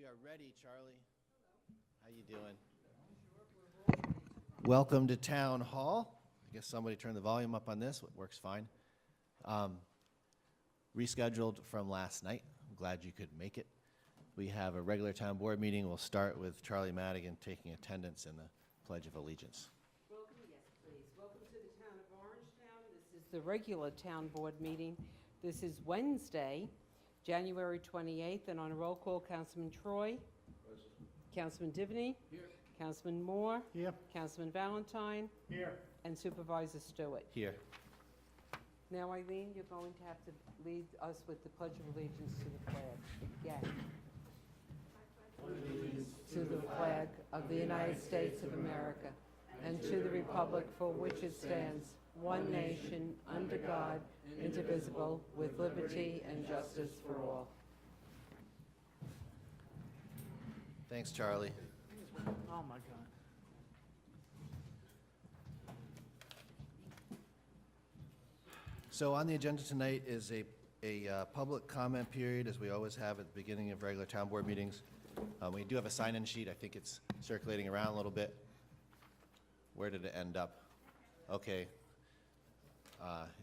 We are ready, Charlie. How you doing? Welcome to Town Hall. I guess somebody turned the volume up on this. It works fine. Rescheduled from last night. I'm glad you could make it. We have a regular town board meeting. We'll start with Charlie Madigan taking attendance in the Pledge of Allegiance. Welcome, yes, please. Welcome to the town of Orangetown. This is the regular town board meeting. This is Wednesday, January 28th, and on a roll call, Councilman Troy. Present. Councilman Divney. Here. Councilman Moore. Here. Councilman Valentine. Here. And Supervisor Stewart. Here. Now, Eileen, you're going to have to lead us with the Pledge of Allegiance to the flag. Again. To the flag of the United States of America and to the republic for which it stands, one nation, under God, indivisible, with liberty and justice for all. Thanks, Charlie. Oh, my God. So on the agenda tonight is a public comment period, as we always have at the beginning of regular town board meetings. We do have a sign-in sheet. I think it's circulating around a little bit. Where did it end up? Okay.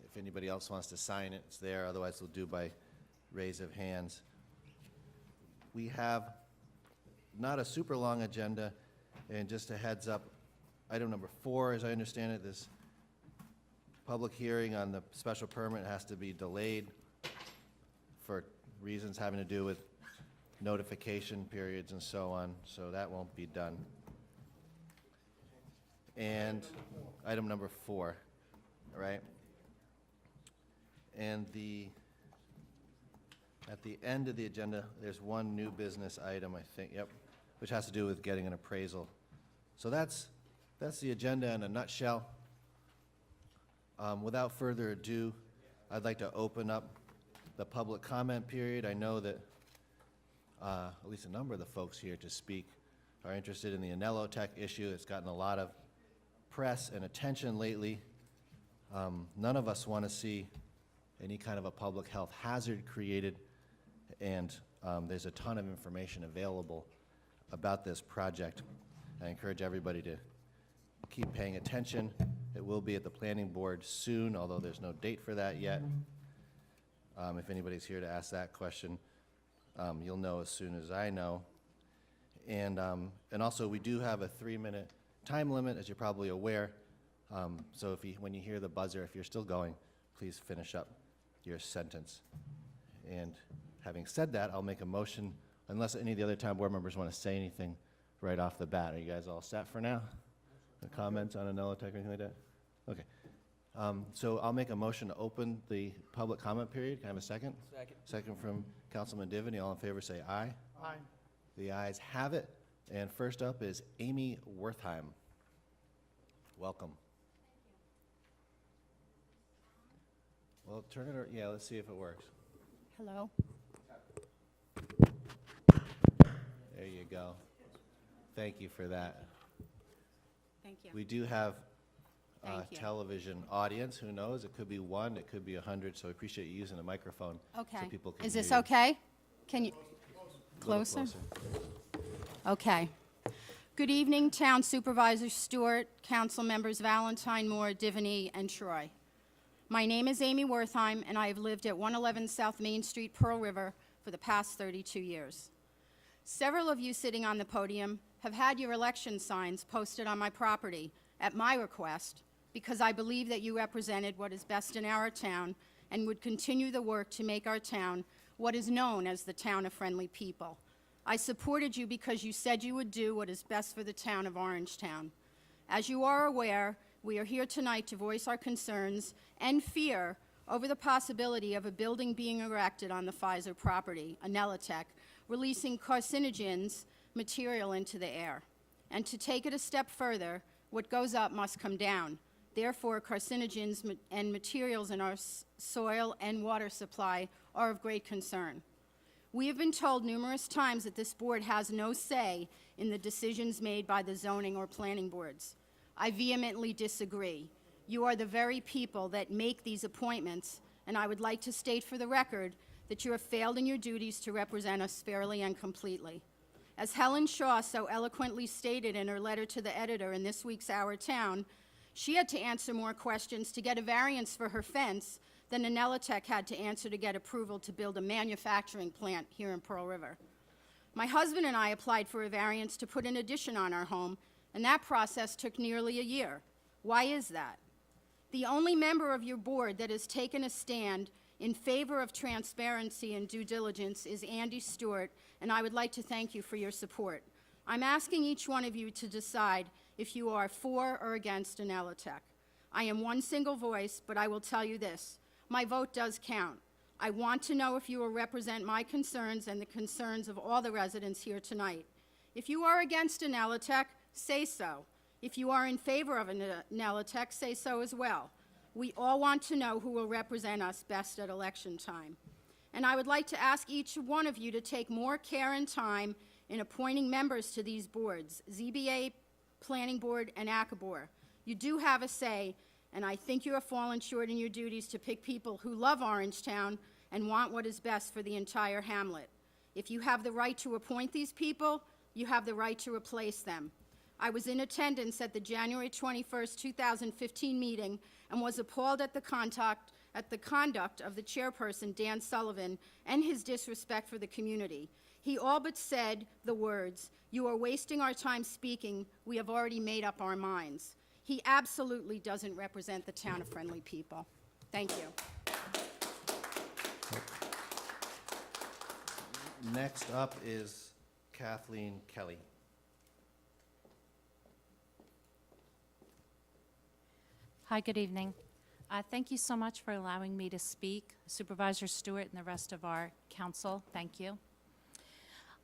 If anybody else wants to sign it, it's there. Otherwise, we'll do by raise of hands. We have not a super long agenda, and just a heads up, item number 4, as I understand it, this public hearing on the special permit has to be delayed for reasons having to do with notification periods and so on, so that won't be done. And item number 4, all right? And at the end of the agenda, there's one new business item, I think, yep, which has to do with getting an appraisal. So that's the agenda in a nutshell. Without further ado, I'd like to open up the public comment period. I know that at least a number of the folks here to speak are interested in the Anello Tech issue. It's gotten a lot of press and attention lately. None of us want to see any kind of a public health hazard created, and there's a ton of information available about this project. I encourage everybody to keep paying attention. It will be at the planning board soon, although there's no date for that yet. If anybody's here to ask that question, you'll know as soon as I know. And also, we do have a 3-minute time limit, as you're probably aware. So when you hear the buzzer, if you're still going, please finish up your sentence. And having said that, I'll make a motion, unless any of the other town board members want to say anything right off the bat. Are you guys all set for now? No comments on Anello Tech or anything like that? Okay. So I'll make a motion to open the public comment period. Can I have a second? Second. Second from Councilman Divney. All in favor say aye. Aye. The ayes have it. And first up is Amy Wertheim. Welcome. Well, turn it, yeah, let's see if it works. Hello. There you go. Thank you for that. Thank you. We do have Thank you. television audience. Who knows? It could be 1, it could be 100, so we appreciate you using a microphone Okay. so people can Is hear this you. okay? Can you? A little Closer? Okay. Good evening, Town Supervisor Stewart, Council Members Valentine, Moore, Divney, and Troy. My name is Amy Wertheim, and I have lived at 111 South Main Street, Pearl River, for the past 32 years. Several of you sitting on the podium have had your election signs posted on my property at my request because I believe that you represented what is best in our town and would continue the work to make our town what is known as the town of friendly people. I supported you because you said you would do what is best for the town of Orangetown. As you are aware, we are here tonight to voice our concerns and fear over the possibility of a building being erected on the Pfizer property, Anello Tech, releasing carcinogens material into the air. And to take it a step further, what goes up must come down. Therefore, carcinogens and materials in our soil and water supply are of great concern. We have been told numerous times that this board has no say in the decisions made by the zoning or planning boards. I vehemently disagree. You are the very people that make these appointments, and I would like to state for the record that you have failed in your duties to represent us fairly and completely. As Helen Shaw so eloquently stated in her letter to the editor in this week's Our Town, she had to answer more questions to get a variance for her fence than Anelotech had to answer to get approval to build a manufacturing plant here in Pearl River. My husband and I applied for a variance to put an addition on our home, and that process took nearly a year. Why is that? The only member of your board that has taken a stand in favor of transparency and due diligence is Andy Stewart, and I would like to thank you for your support. I'm asking each one of you to decide if you are for or against Anelotech. I am one single voice, but I will tell you this. My vote does count. I want to know if you will represent my concerns and the concerns of all the residents here tonight. If you are against Anelotech, say so. If you are in favor of Anelotech, say so as well. We all want to know who will represent us best at election time. And I would like to ask each one of you to take more care and time in appointing members to these boards, ZBA, Planning Board, and ACABOR. You do have a say, and I think you have fallen short in your duties to pick people who love Orangetown and want what is best for the entire hamlet. If you have the right to appoint these people, you have the right to replace them. I was in attendance at the January 21st, 2015 meeting and was appalled at the conduct of the chairperson, Dan Sullivan, and his disrespect for the community. He all but said the words, "You are wasting our time speaking. We have already made up our minds." He absolutely doesn't represent the town of Friendly People. Thank you. Next up is Kathleen Kelly. Hi, good evening. Thank you so much for allowing me to speak. Supervisor Stewart and the rest of our council, thank you.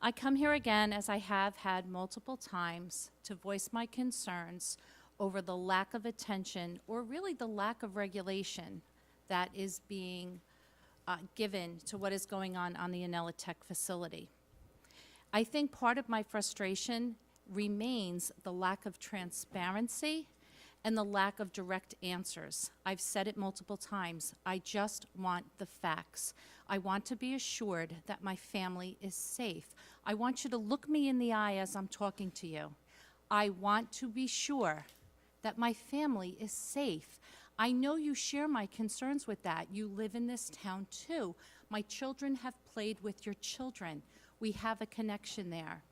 I come here again, as I have had multiple times, to voice my concerns over the lack of attention, or really the lack of regulation, that is being given to what is going on the Anelotech facility. I think part of my frustration remains the lack of transparency and the lack of direct answers. I've said it multiple times. I just want the facts. I want to be assured that my family is safe. I want you to look me in the eye as I'm talking to you. I want to be sure that my family is safe. I know you share my concerns with that. You live in this town too. My children have played with your children. We have a connection there.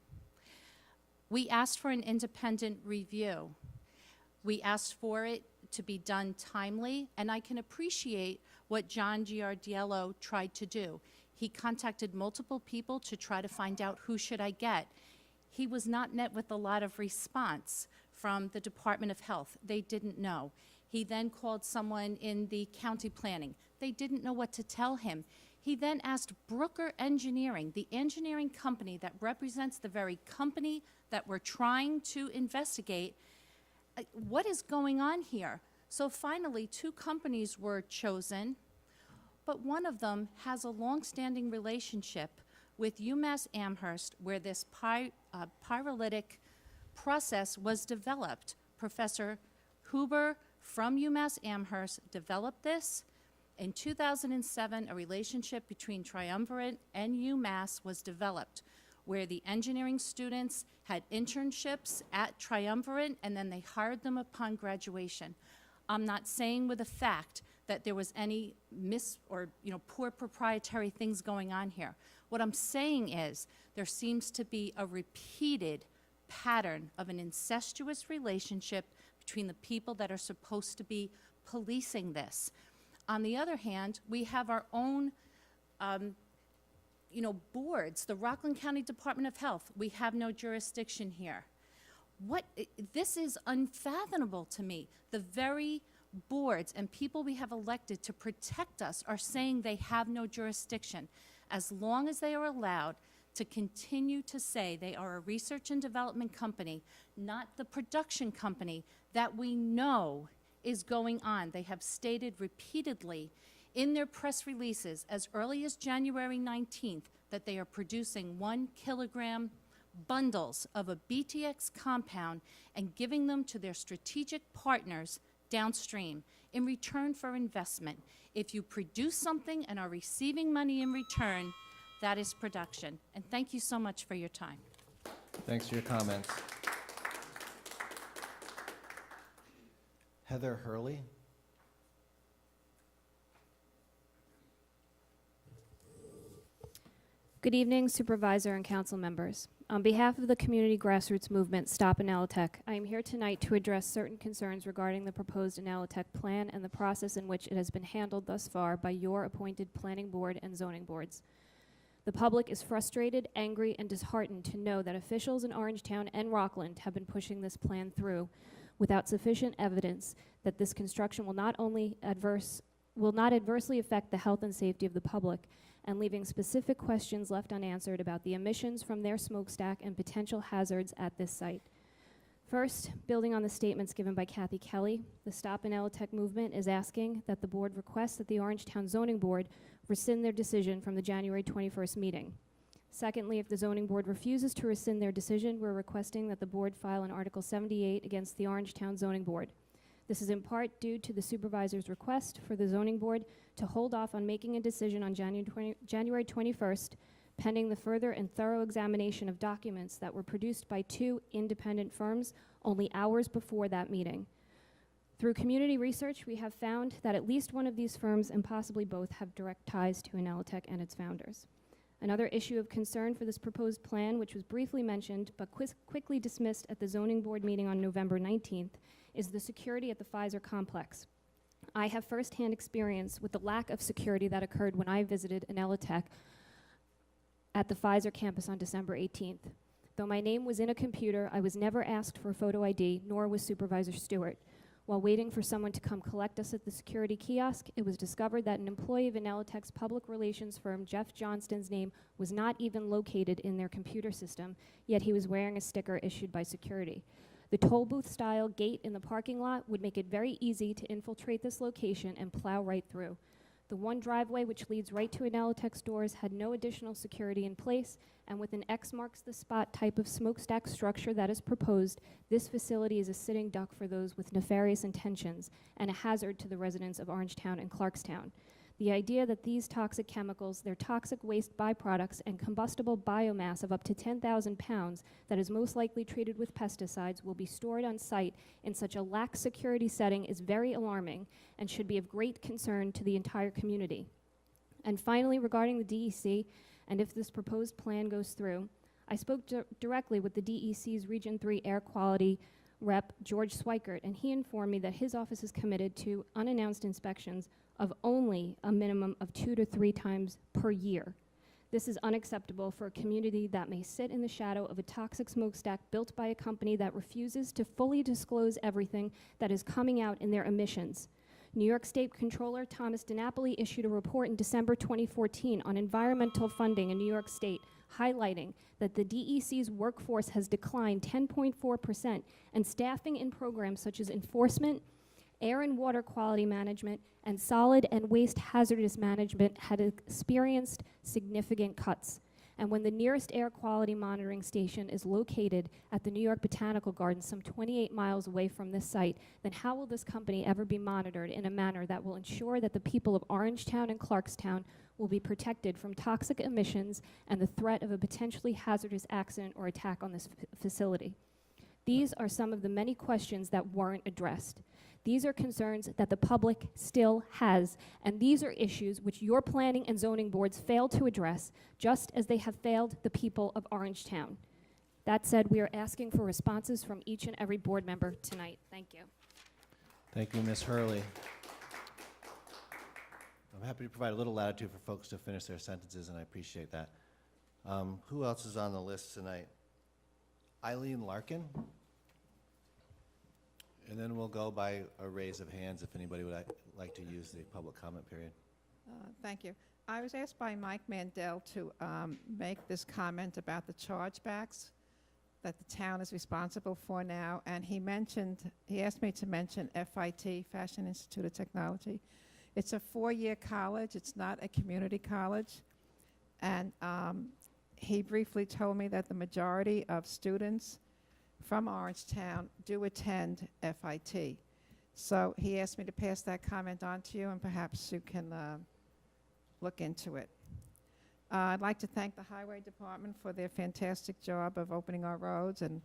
We asked for an independent review. We asked for it to be done timely, and I can appreciate what John Giardiello tried to do. He contacted multiple people to try to find out who should I get. He was not met with a lot of response from the Department of Health. They didn't know. He then called someone in the county planning. They didn't know what to tell him. He then asked Brooker Engineering, the engineering company that represents the very company that we're trying to investigate, what is going on here? So finally, 2 companies were chosen, but one of them has a long-standing relationship with UMass Amherst, where this pyrolytic process was developed. Professor Huber from UMass Amherst developed this. In 2007, a relationship between Triumvirate and UMass was developed, where the engineering students had internships at Triumvirate, and then they hired them upon graduation. I'm not saying with a fact that there was any poor proprietary things going on here. What I'm saying is there seems to be a repeated pattern of an incestuous relationship between the people that are supposed to be policing this. On the other hand, we have our own boards, the Rockland County Department of Health. We have no jurisdiction here. This is unfathomable to me. The very boards and people we have elected to protect us are saying they have no jurisdiction, as long as they are allowed to continue to say they are a research and development company, not the production company that we know is going on. They have stated repeatedly in their press releases as early as January 19th that they are producing 1 kilogram bundles of a BTX compound and giving them to their strategic partners downstream in return for investment. If you produce something and are receiving money in return, that is production. And thank you so much for your time. Thanks for your comments. Heather Hurley? Good evening, Supervisor and Council members. On behalf of the community grassroots movement, Stop Analytech, I am here tonight to address certain concerns regarding the proposed Analytech plan and the process in which it has been handled thus far by your appointed planning board and zoning boards. The public is frustrated, angry, and disheartened to know that officials in Orangetown and Rockland have been pushing this plan through without sufficient evidence that this construction will not adversely affect the health and safety of the public, and leaving specific questions left unanswered about the emissions from their smokestack and potential hazards at this site. First, building on the statements given by Kathy Kelly, the Stop Analytech movement is asking that the board request that the Orangetown Zoning Board rescind their decision from the January 21st meeting. Secondly, if the zoning board refuses to rescind their decision, we're requesting that the board file an Article 78 against the Orangetown Zoning Board. This is in part due to the supervisor's request for the zoning board to hold off on making a decision on January 21st, pending the further and thorough examination of documents that were produced by 2 independent firms only hours before that meeting. Through community research, we have found that at least one of these firms, and possibly both, have direct ties to Analytech and its founders. Another issue of concern for this proposed plan, which was briefly mentioned but quickly dismissed at the zoning board meeting on November 19th, is the security at the Pfizer complex. I have firsthand experience with the lack of security that occurred when I visited Analytech at the Pfizer campus on December 18th. Though my name was in a computer, I was never asked for a photo ID, nor was Supervisor Stewart. While waiting for someone to come collect us at the security kiosk, it was discovered that an employee of Analytech's public relations firm, Jeff Johnston's name, was not even located in their computer system, yet he was wearing a sticker issued by security. The toll booth style gate in the parking lot would make it very easy to infiltrate this location and plow right through. The one driveway which leads right to Analytech's doors had no additional security in place, and with an X marks the spot type of smokestack structure that is proposed, this facility is a sitting duck for those with nefarious intentions and a hazard to the residents of Orangetown and Clarkstown. The idea that these toxic chemicals, their toxic waste byproducts, and combustible biomass of up to 10,000 pounds that is most likely treated with pesticides will be stored on site in such a lax security setting is very alarming and should be of great concern to the entire community. And finally, regarding the DEC, and if this proposed plan goes through, I spoke directly with the DEC's Region 3 Air Quality Rep. George Swikert, and he informed me that his office is committed to unannounced inspections of only a minimum of 2 to 3 times per year. This is unacceptable for a community that may sit in the shadow of a toxic smokestack built by a company that refuses to fully disclose everything that is coming out in their emissions. New York State Controller Thomas DiNapoli issued a report in December 2014 on environmental funding in New York State, highlighting that the DEC's workforce has declined 10.4%, and staffing in programs such as enforcement, air and water quality management, and solid and waste hazardous management had experienced significant cuts. And when the nearest air quality monitoring station is located at the New York Botanical Gardens, some 28 miles away from this site, then how will this company ever be monitored in a manner that will ensure that the people of Orangetown and Clarkstown will be protected from toxic emissions and the threat of a potentially hazardous accident or attack on this facility? These are some of the many questions that weren't addressed. These are concerns that the public still has, and these are issues which your planning and zoning boards failed to address, just as they have failed the people of Orangetown. That said, we are asking for responses from each and every board member tonight. Thank you. Thank you, Ms. Hurley. I'm happy to provide a little latitude for folks to finish their sentences, and I appreciate that. Who else is on the list tonight? Eileen Larkin? And then we'll go by a raise of hands if anybody would like to use the public comment period. Thank you. I was asked by Mike Mandel to make this comment about the chargebacks that the town is responsible for now, and he asked me to mention FIT, Fashion Institute of Technology. It's a 4-year college. It's not a community college. And he briefly told me that the majority of students from Orangetown do attend FIT. So he asked me to pass that comment on to you, and perhaps you can look into it. I'd like to thank the Highway Department for their fantastic job of opening our roads and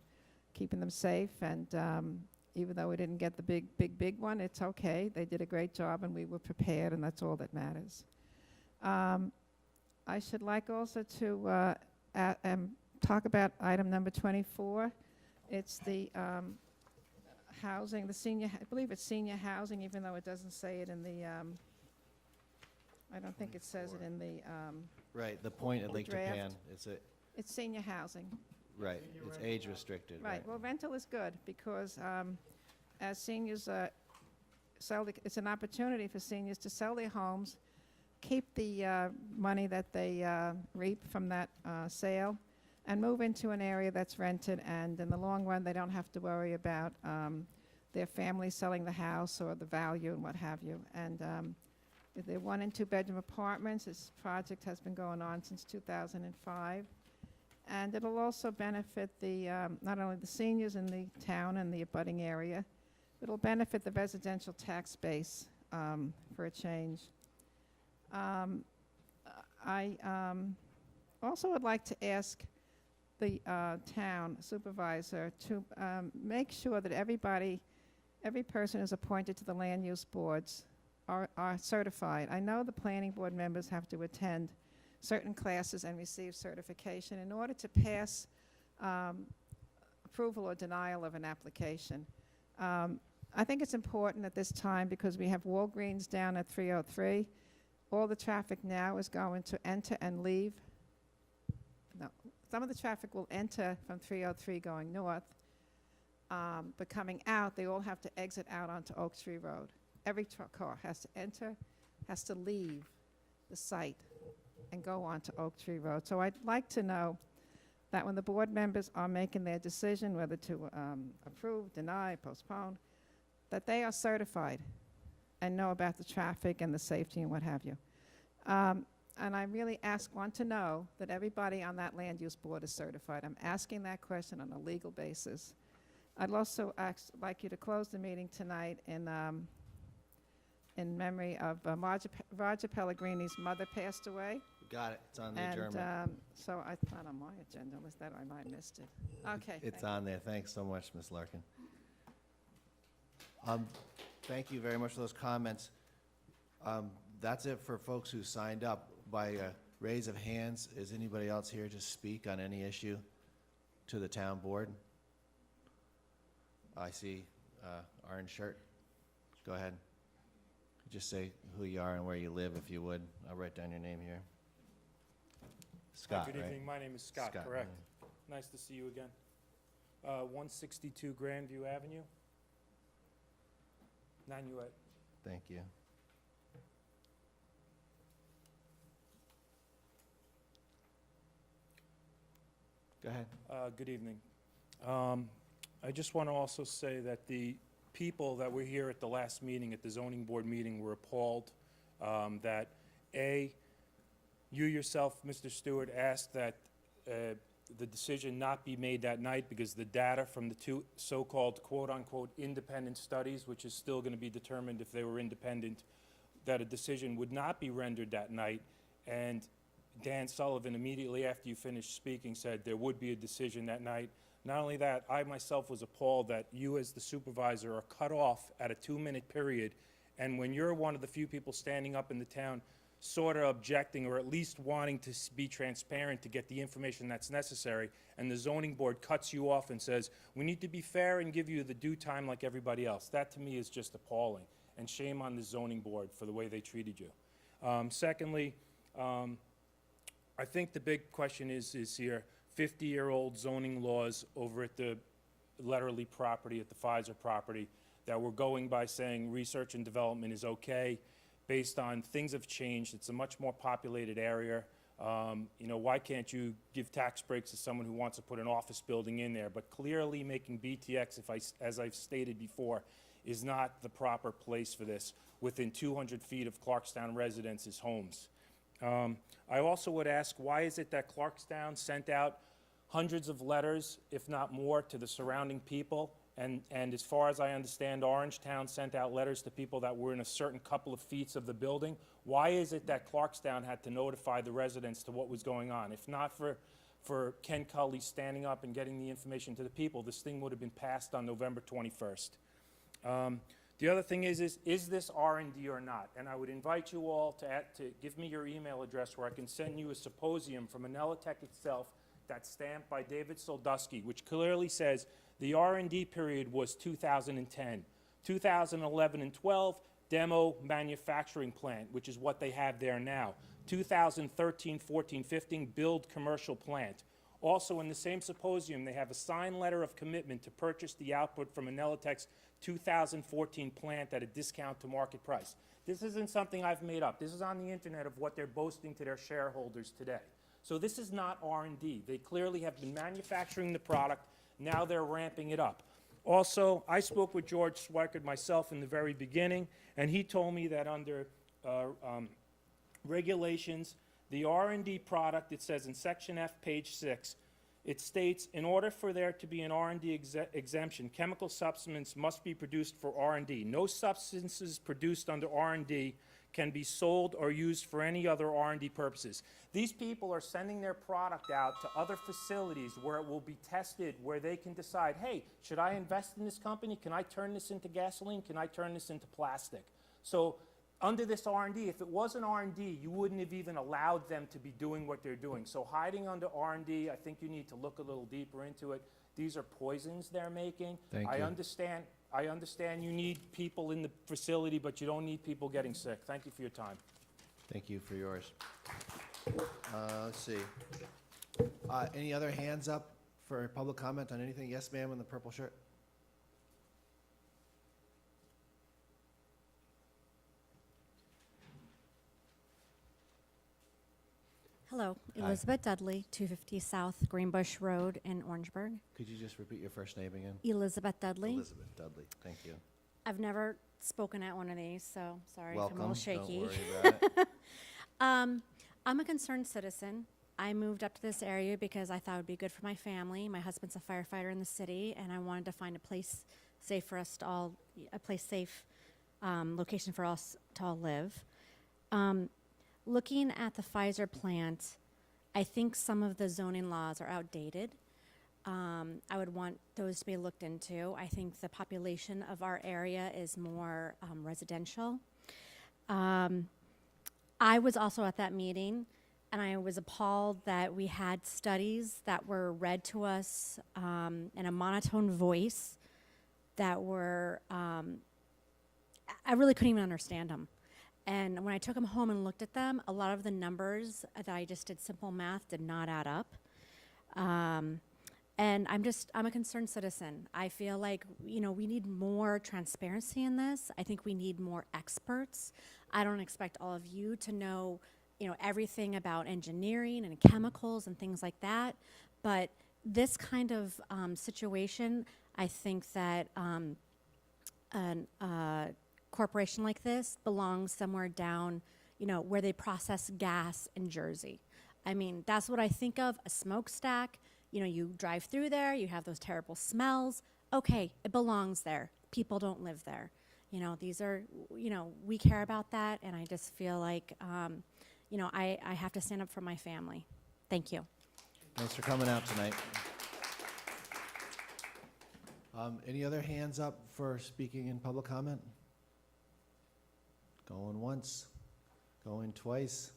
keeping them safe. And even though we didn't get the big one, it's okay. They did a great job, and we were prepared, and that's all that matters. I should like also to talk about item number 24. It's the housing, the senior, I believe it's senior housing, even though it doesn't say it in the, I don't think it says it in the, Right, the point at Lake draft. Japan, it's senior housing. right, it's age restricted, right? Right, well, rental is good, because as seniors it's an opportunity for seniors to sell their homes, keep the money that they reap from that sale, and move into an area that's rented, and in the long run, they don't have to worry about their family selling the house or the value and what have you. And if they're 1- and 2-bedroom apartments, this project has been going on since 2005. And it'll also benefit the not only the seniors in the town and the abutting area, it'll benefit the residential tax base for a change. I also would like to ask the town supervisor to make sure that every person who's appointed to the land use boards are certified. I know the planning board members have to attend certain classes and receive certification in order to pass approval or denial of an application. I think it's important at this time because we have Walgreens down at 303. All the traffic now is going to enter and leave. No, some of the traffic will enter from 303 going north, but coming out, they all have to exit out onto Oak Tree Road. Every car has to enter, has to leave the site and go on to Oak Tree Road. So I'd like to know that when the board members are making their decision whether to approve, deny, postpone, that they are certified and know about the traffic and the safety and what have you. And I really want to know that everybody on that land use board is certified. I'm asking that question on a legal basis. I'd also like you to close the meeting tonight in memory of Roger Pellegrini's mother passed away. Got it, it's on the And adjournment. so I thought on my agenda was that I might have missed it. Okay. It's on there, thanks so much, Ms. Larkin. Thank you very much for those comments. That's it for folks who signed up. By raise of hands, is anybody else here to speak on any issue to the town board? I see orange shirt. Go ahead. Just say who you are and where you live, if you would. I'll write down your name here. Scott, Good right? evening, my name is Scott, correct. Nice to see you again. 162 Grandview Avenue, Nanuet. Thank you. Go ahead. Good evening. I just want to also say that the people that were here at the last meeting, at the zoning board meeting, were appalled that, A, you yourself, Mr. Stewart, asked that the decision not be made that night because the data from the two so-called quote-unquote independent studies, which is still going to be determined if they were independent, that a decision would not be rendered that night. And Dan Sullivan, immediately after you finished speaking, said there would be a decision that night. Not only that, I myself was appalled that you as the supervisor are cut off at a 2-minute period, and when you're one of the few people standing up in the town sort of objecting or at least wanting to be transparent to get the information that's necessary, and the zoning board cuts you off and says, we need to be fair and give you the due time like everybody else. That to me is just appalling, and shame on the zoning board for the way they treated you. Secondly, I think the big question is here, 50-year-old zoning laws over at the Letterly property, at the Pfizer property, that we're going by saying research and development is okay based on things have changed. It's a much more populated area. You know, why can't you give tax breaks to someone who wants to put an office building in there? But clearly making BTX, as I've stated before, is not the proper place for this within 200 feet of Clarkstown residents' homes. I also would ask, why is it that Clarkstown sent out hundreds of letters, if not more, to the surrounding people And as far as I understand, Orangetown sent out letters to people that were in a certain couple of feet of the building. Why is it that Clarkstown had to notify the residents to what was going on? If not for Ken Cully standing up and getting the information to the people, this thing would have been passed on November 21st. The other thing is this R&D or not? And I would invite you all to give me your email address where I can send you a symposium from Tech itself that's stamped by David Soldusky, which clearly says the R&D period was 2010. 2011 and 12, demo manufacturing plant, which is what they have there now. 2013, 14, 15, build commercial plant. Also, in the same symposium, they have a signed letter of commitment to purchase the output from Tech's 2014 plant at a discount to market price. This isn't something I've made up. This is on the internet of what they're boasting to their shareholders today. So this is not R&D. They clearly have been manufacturing the product. Now they're ramping it up. Also, I spoke with George Schweikert myself in the very beginning, and he told me that under regulations, the R&D product, it says in Section F, page 6, it states, in order for there to be an R&D exemption, chemical substances must be produced for R&D. No substances produced under R&D can be sold or used for any other R&D purposes. These people are sending their product out to other facilities where it will be tested, where they can decide, hey, should I invest in this company? Can I turn this into gasoline? Can I turn this into plastic? So under this R&D, if it wasn't R&D, you wouldn't have even allowed them to be doing what they're doing. So hiding under R&D, I think you need to look a little deeper into it. These are poisons they're making. Thank I you. understand you need people in the facility, but you don't need people getting sick. Thank you for your time. Thank you for yours. Let's see. Any other hands up for public comment on anything? Yes, ma'am, in the purple shirt. Hello, Hi. Elizabeth Dudley, 250 South Greenbush Road in Orangeburg. Could you just repeat your first name again? Elizabeth Dudley. Elizabeth Dudley. Thank you. I've never spoken at one of these, so sorry if Welcome. I'm a little shaky. Don't worry about it. I'm a concerned citizen. I moved up to this area because I thought it would be good for my family. My husband's a firefighter in the city, and I wanted to find a place safe for us to all, location for us to all live. Looking at the Pfizer plant, I think some of the zoning laws are outdated. I would want those to be looked into. I think the population of our area is more residential. I was also at that meeting, and I was appalled that we had studies that were read to us in a monotone voice that were, I really couldn't even understand them. And when I took them home and looked at them, a lot of the numbers that I just did simple math did not add up. And I'm a concerned citizen. I feel like, we need more transparency in this. I think we need more experts. I don't expect all of you to know, everything about engineering and chemicals and things like that. But this kind of situation, I think that corporation like this belongs somewhere down, where they process gas in Jersey. I mean, that's what I think of, a smokestack. You drive through there, you have those terrible smells. Okay, it belongs there. People don't live there. These are, we care about that, and I just feel like, I have to stand up for my family. Thank you. Thanks for coming out tonight. Any other hands up for speaking in public comment? Going once, going twice.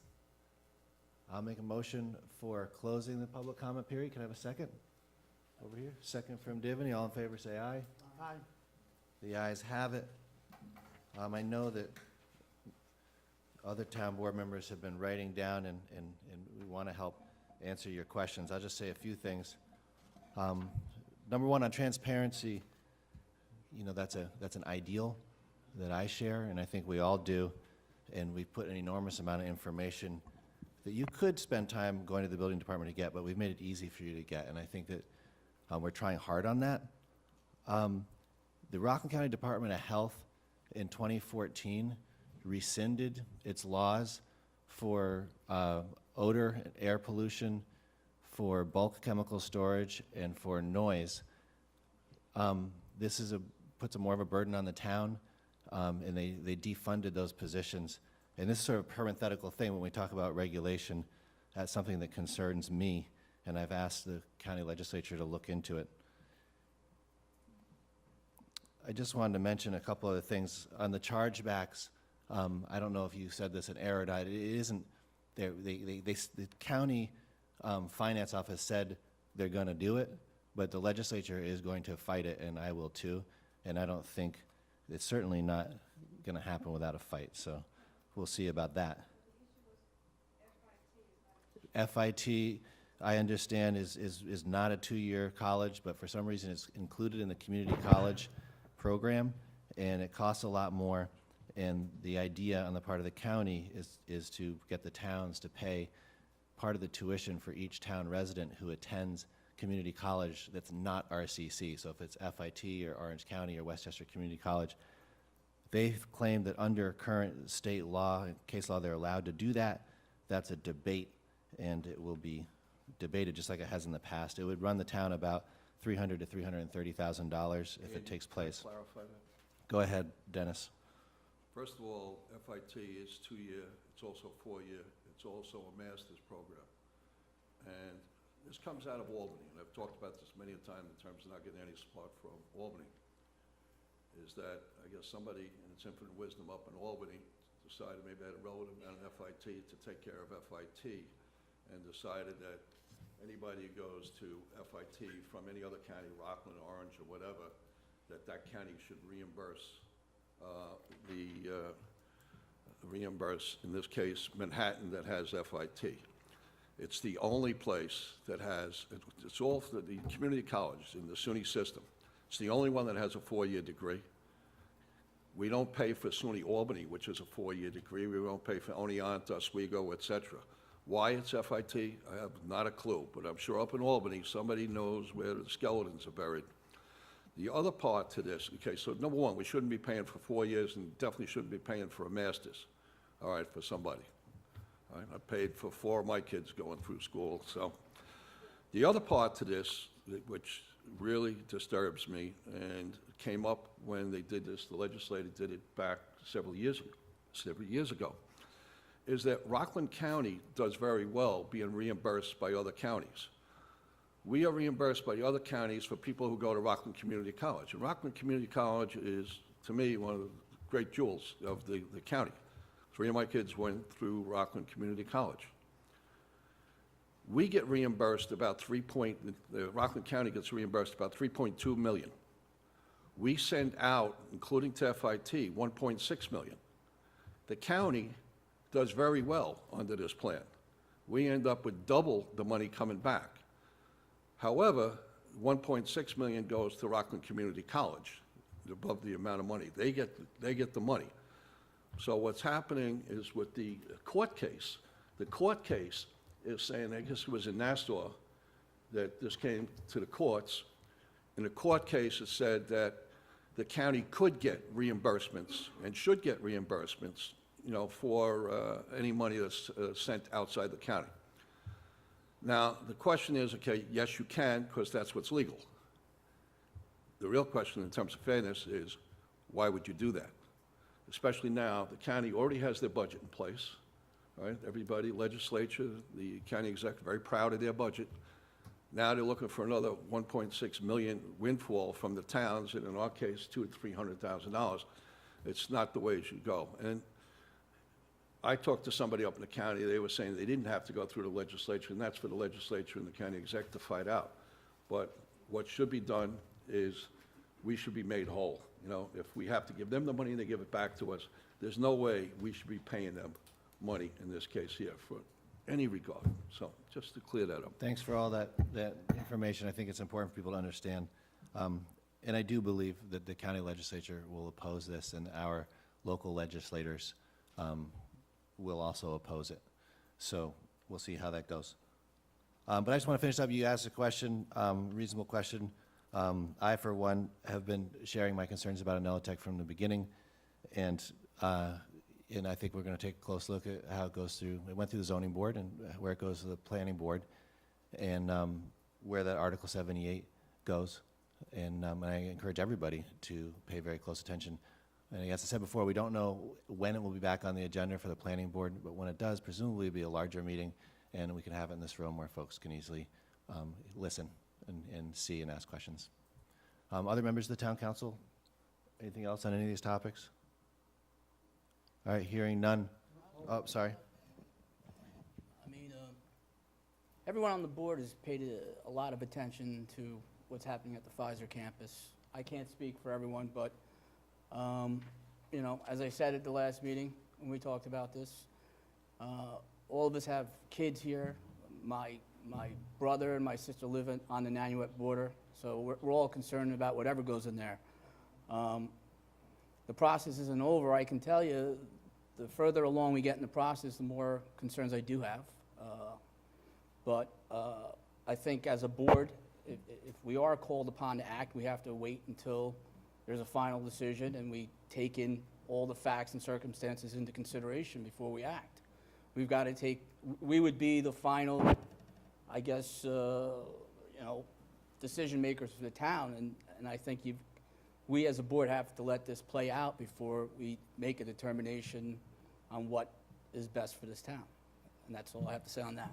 I'll make a motion for closing the public comment period. Can I have a second? Over here. Second from Divany. All in favor, say aye. Aye. The ayes have it. I know that other town board members have been writing down, and we want to help answer your questions. I'll just say a few things. Number one, on transparency, that's an ideal that I share, and I think we all do, and we put an enormous amount of information that you could spend time going to the building department to get, but we've made it easy for you to get, and I think that we're trying hard on that. The Rockland County Department of Health in 2014 rescinded its laws for odor and air pollution, for bulk chemical storage, and for noise. this is puts more of a burden on the town, and they defunded those positions. And this is sort of a parenthetical thing when we talk about regulation. That's something that concerns me, and I've asked the county legislature to look into it. I just wanted to mention a couple other things. On the chargebacks, I don't know if you said this in error or not. It isn't, the county finance office said they're going to do it, but the legislature is going to fight it, and I will too. And I don't think, it's certainly not going to happen without a fight, so we'll see about that. FIT, I understand, is not a two-year college, but for some reason it's included in the community college program, and it costs a lot more. And the idea on the part of the county is to get the towns to pay part of the tuition for each town resident who attends community college that's not RCC. So if it's FIT or Orange County or Westchester Community College, they've claimed that under current state law and case law, they're allowed to do that. That's a debate, and it will be debated just like it has in the past. It would run the town about $300,000 to $330,000 if it takes place. Clarify that. Go ahead, Dennis. First of all, FIT is 2-year, it's also 4-year, it's also a master's program. And this comes out of Albany, and I've talked about this many a time in terms of not getting any support from Albany, is that I guess somebody in its infinite wisdom up in Albany decided maybe they had a relative down in FIT to take care of FIT, and decided that anybody who goes to FIT from any other county, Rockland, Orange, or whatever, that county should reimburse in this case, Manhattan, that has FIT. It's the only place that has, it's all for the community college in the SUNY system. It's the only one that has a 4-year degree. We don't pay for SUNY Albany, which is a 4-year degree. We don't pay for Oneonta, Oswego, et cetera. Why it's FIT, I have not a clue, but I'm sure up in Albany, somebody knows where the skeletons are buried. The other part to this, okay, so number one, we shouldn't be paying for 4 years, and definitely shouldn't be paying for a master's, all right, for somebody. All right, I paid for 4 of my kids going through school, so. The other part to this, which really disturbs me, and came up when they did this, the legislature did it back several years ago, is that Rockland County does very well being reimbursed by other counties. We are reimbursed by the other counties for people who go to Rockland Community College. And Rockland Community College is, to me, one of the great jewels of the county. 3 of my kids went through Rockland Community College. We get reimbursed about Rockland County gets reimbursed about $3.2 million. We send out, including to FIT, $1.6 million. The county does very well under this plan. We end up with double the money coming back. However, $1.6 million goes to Rockland Community College, above the amount of money. They get the money. So what's happening is with the court case is saying, I guess it was in Nassau, that this came to the courts. In the court case, it said that the county could get reimbursements and should get reimbursements, you know, for any money that's sent outside the county. Now, the question is, okay, yes, you can, because that's what's legal. The real question in terms of fairness is, why would you do that? Especially now, the county already has their budget in place, right? Everybody, legislature, the county executive, very proud of their budget. Now they're looking for another $1.6 million windfall from the towns, and in our case, $200,000 to $300,000. It's not the way it should go. And I talked to somebody up in the county, they were saying they didn't have to go through the legislature, and that's for the legislature and the county exec to fight out. But what should be done is we should be made whole. You know, if we have to give them the money and they give it back to us, there's no way we should be paying them money in this case here for any regard. So just to clear that up. Thanks for all that information. I think it's important for people to understand. And I do believe that the county legislature will oppose this, and our local legislators will also oppose it. So we'll see how that goes. But I just want to finish up. You asked a question, reasonable question. I, for one, have been sharing my concerns about Anelotech from the beginning, and I think we're going to take a close look at how it goes through. It went through the zoning board and where it goes to the planning board, and where that Article 78 goes. And I encourage everybody to pay very close attention. And as I said before, we don't know when it will be back on the agenda for the planning board, but when it does, presumably it'll be a larger meeting, and we can have it in this room where folks can easily listen and see and ask questions. Other members of the town council, anything else on any of these topics? All right, hearing none. Oh, sorry. I mean, everyone on the board has paid a lot of attention to what's happening at the Pfizer campus. I can't speak for everyone, but, you know, as I said at the last meeting when we talked about this, all of us have kids here. My brother and my sister live on the Nanuet border, so we're all concerned about whatever goes in there. The process isn't over. I can tell you, the further along we get in the process, the more concerns I do have. But I think as a board, if we are called upon to act, we have to wait until there's a final decision and we take in all the facts and circumstances into consideration before we act. We've got to we would be the final, I guess, you know, decision makers for the town, and I think we as a board have to let this play out before we make a determination on what is best for this town. And that's all I have to say on that.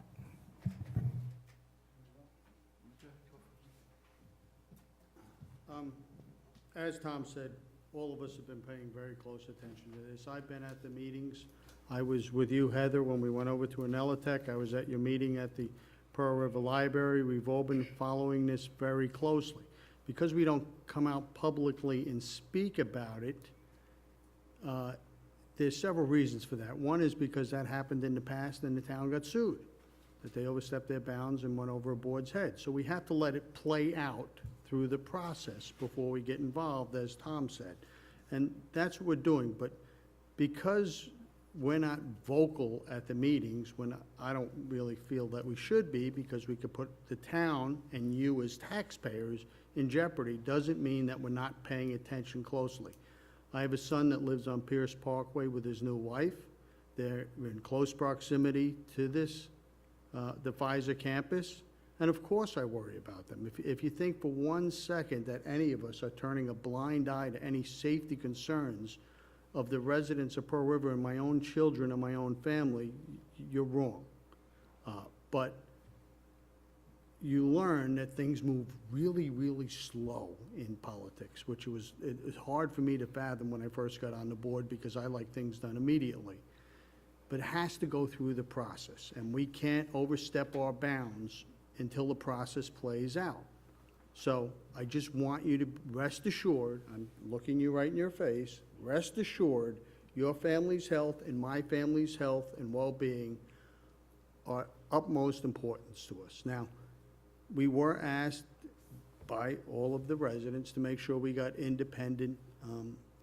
As Tom said, all of us have been paying very close attention to this. I've been at the meetings. I was with you, Heather, when we went over to Anelitech. I was at your meeting at the Pearl River Library. We've all been following this very closely. Because we don't come out publicly and speak about it, there's several reasons for that. One is because that happened in the past and the town got sued, that they overstepped their bounds and went over a board's head. So we have to let it play out through the process before we get involved, as Tom said. And that's what we're doing. But because we're not vocal at the meetings, when I don't really feel that we should be, because we could put the town and you as taxpayers in jeopardy, doesn't mean that we're not paying attention closely. I have a son that lives on Pierce Parkway with his new wife. They're in close proximity to this, the Pfizer campus, and of course I worry about them. If you think for 1 second that any of us are turning a blind eye to any safety concerns of the residents of Pearl River and my own children and my own family, you're wrong. But you learn that things move really, really slow in politics, which was hard for me to fathom when I first got on the board, because I like things done immediately. But it has to go through the process, and we can't overstep our bounds until the process plays out. So I just want you to rest assured, I'm looking you right in your face, rest assured your family's health and my family's health and well-being are utmost importance to us. Now, we were asked by all of the residents to make sure we got independent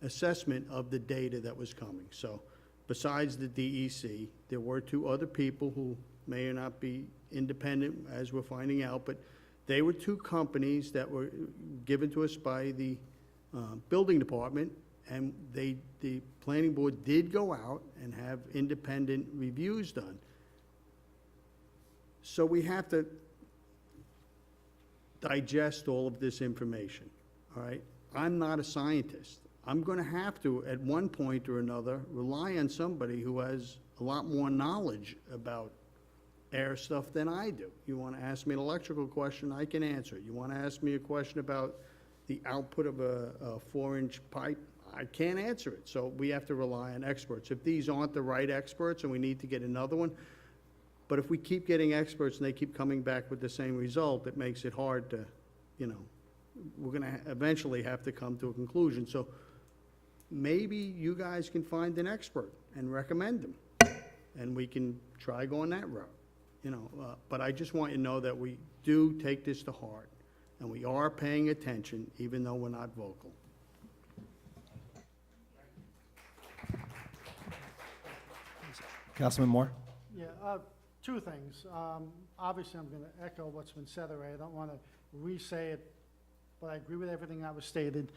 assessment of the data that was coming. So besides the DEC, there were 2 other people who may or not be independent, as we're finding out, but they were 2 companies that were given to us by the building department, and the planning board did go out and have independent reviews done. So we have to digest all of this information, all right? I'm not a scientist. I'm going to have to, at one point or another, rely on somebody who has a lot more knowledge about air stuff than I do. You want to ask me an electrical question, I can answer it. You want to ask me a question about the output of a 4-inch pipe, I can't answer it. So we have to rely on experts. If these aren't the right experts and we need to get another one, but if we keep getting experts and they keep coming back with the same result, it makes it hard to, you know, we're going to eventually have to come to a conclusion. So maybe you guys can find an expert and recommend them, and we can try going that route, you know. But I just want you to know that we do take this to heart, and we are paying attention, even though we're not vocal. Councilman Moore? Yeah, 2 things. Obviously, I'm going to echo what's been said already. I don't want to re-say it, but I agree with everything that was stated.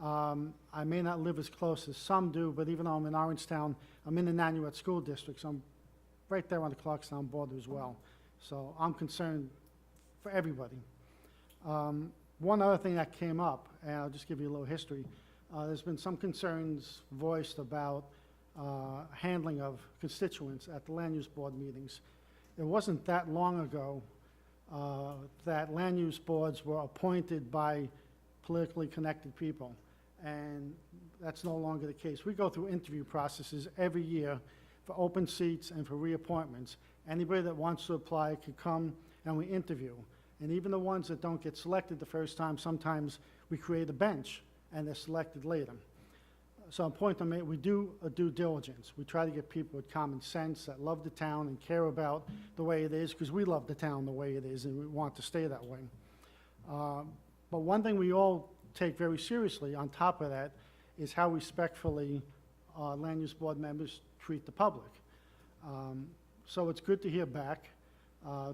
I may not live as close as some do, but even though I'm in Orangetown, I'm in the Nanuet School District, so I'm right there on the Clarkstown border as well. So I'm concerned for everybody. One other thing that came up, and I'll just give you a little history. There's been some concerns voiced about handling of constituents at the land use board meetings. It wasn't that long ago that land use boards were appointed by politically connected people, and that's no longer the case. We go through interview processes every year for open seats and for reappointments. Anybody that wants to apply could come and we interview. And even the ones that don't get selected the first time, sometimes we create a bench and they're selected later. So a point to make, we do a due diligence. We try to get people with common sense that love the town and care about the way it is, because we love the town the way it is and we want to stay that way. But one thing we all take very seriously on top of that is how respectfully land use board members treat the public. So it's good to hear back.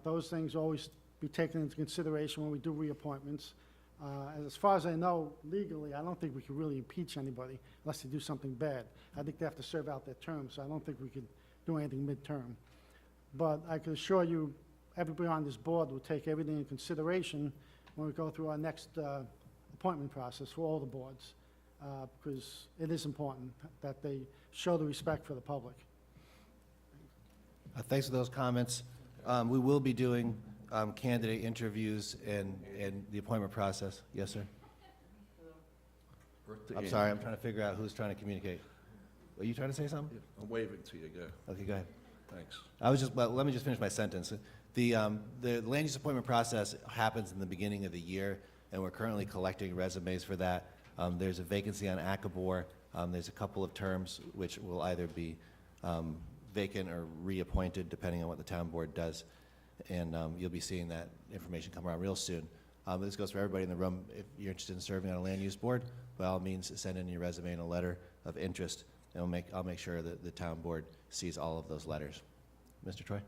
Those things always be taken into consideration when we do reappointments. As far as I know, legally, I don't think we could really impeach anybody unless they do something bad. I think they have to serve out their term, so I don't think we could do anything midterm. But I can assure you, everybody on this board will take everything into consideration when we go through our next appointment process for all the boards, because it is important that they show the respect for the public. Thanks for those comments. We will be doing candidate interviews and the appointment process. Yes, sir? I'm sorry, I'm trying to figure out who's trying to communicate. Are you trying to say something? I'm waving to you, yeah. Okay, go ahead. Thanks. Well, let me just finish my sentence. The land use appointment process happens in the beginning of the year, and we're currently collecting resumes for that. There's a vacancy on Akabor. There's a couple of terms which will either be vacant or reappointed, depending on what the town board does. And you'll be seeing that information come around real soon. This goes for everybody in the room. If you're interested in serving on a land use board, by all means, send in your resume and a letter of interest, and I'll make sure that the town board sees all of those letters. Mr. Troy?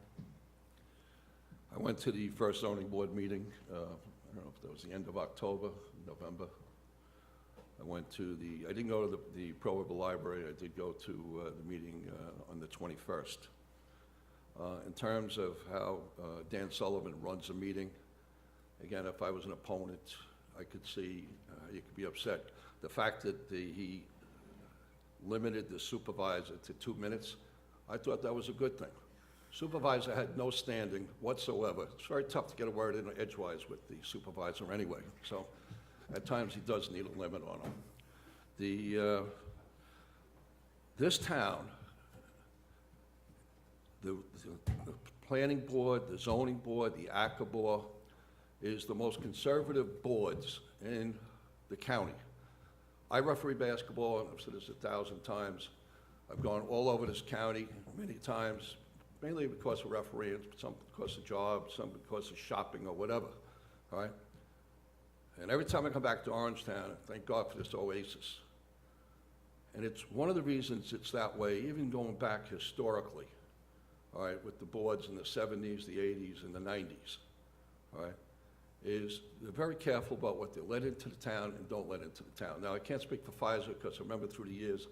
I went to the first zoning board meeting, I don't know if that was the end of October, November. I didn't go to the Pro River Library, I did go to the meeting on the 21st. In terms of how Dan Sullivan runs a meeting, again, if I was an opponent, I could see you could be upset. The fact that he limited the supervisor to 2 minutes, I thought that was a good thing. Supervisor had no standing whatsoever. It's very tough to get a word in edgewise with the supervisor anyway. So at times he does need a limit on him. This town, the planning board, the zoning board, the ACABOR, is the most conservative boards in the county. I referee basketball, and I've said this 1,000 times. I've gone all over this county many times, mainly because of refereeing, some because of jobs, some because of shopping or whatever, all right? And every time I come back to Orangetown, thank God for this oasis. And it's one of the reasons it's that way, even going back historically, all right, with the boards in the 70s, the 80s, and the 90s, all right, is they're very careful about what they let into the town and don't let into the town. Now, I can't speak for Pfizer, because I remember through the years,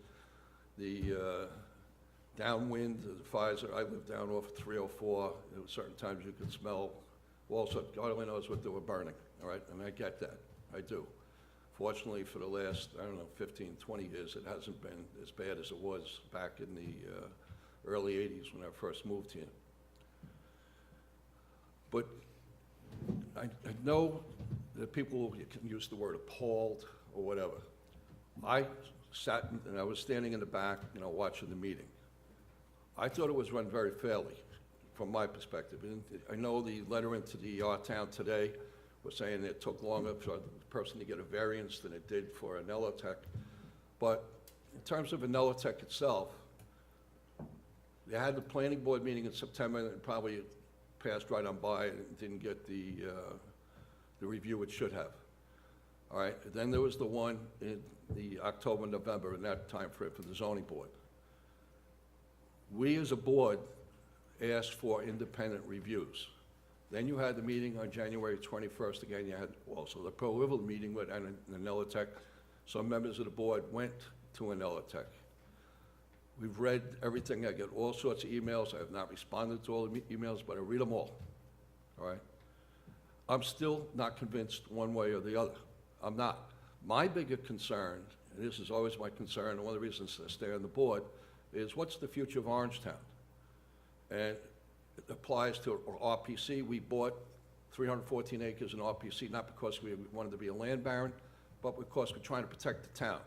the downwind, the Pfizer, I lived down off 304. There were certain times you could smell also, God only knows what they were burning, all right? And I get that, I do. Fortunately, for the last, I don't know, 15, 20 years, it hasn't been as bad as it was back in the early 80s when I first moved here. But I know that people can use the word appalled or whatever. I sat and I was standing in the back, watching the meeting. I thought it was run very fairly, from my perspective. And I know the letter into the Town today was saying it took longer for the person to get a variance than it did for Anelotech. But in terms of Anelotech itself, they had the planning board meeting in September and probably passed right on by and didn't get the review it should have. All right, and then there was the one in the October, November, in that time frame for the zoning board. We as a board asked for independent reviews. Then you had the meeting on January 21st. Again, you had also the Pro River meeting with Anelotech. Some members of the board went to Anelotech. We've read everything. I get all sorts of emails. I have not responded to all the emails, but I read them all right? I'm still not convinced one way or the other. I'm not. My bigger concern, and this is always my concern, and one of the reasons I stay on the board, is what's the future of Orangetown? And it applies to RPC. We bought 314 acres in RPC, not because we wanted to be a land baron, but because we're trying to protect the town.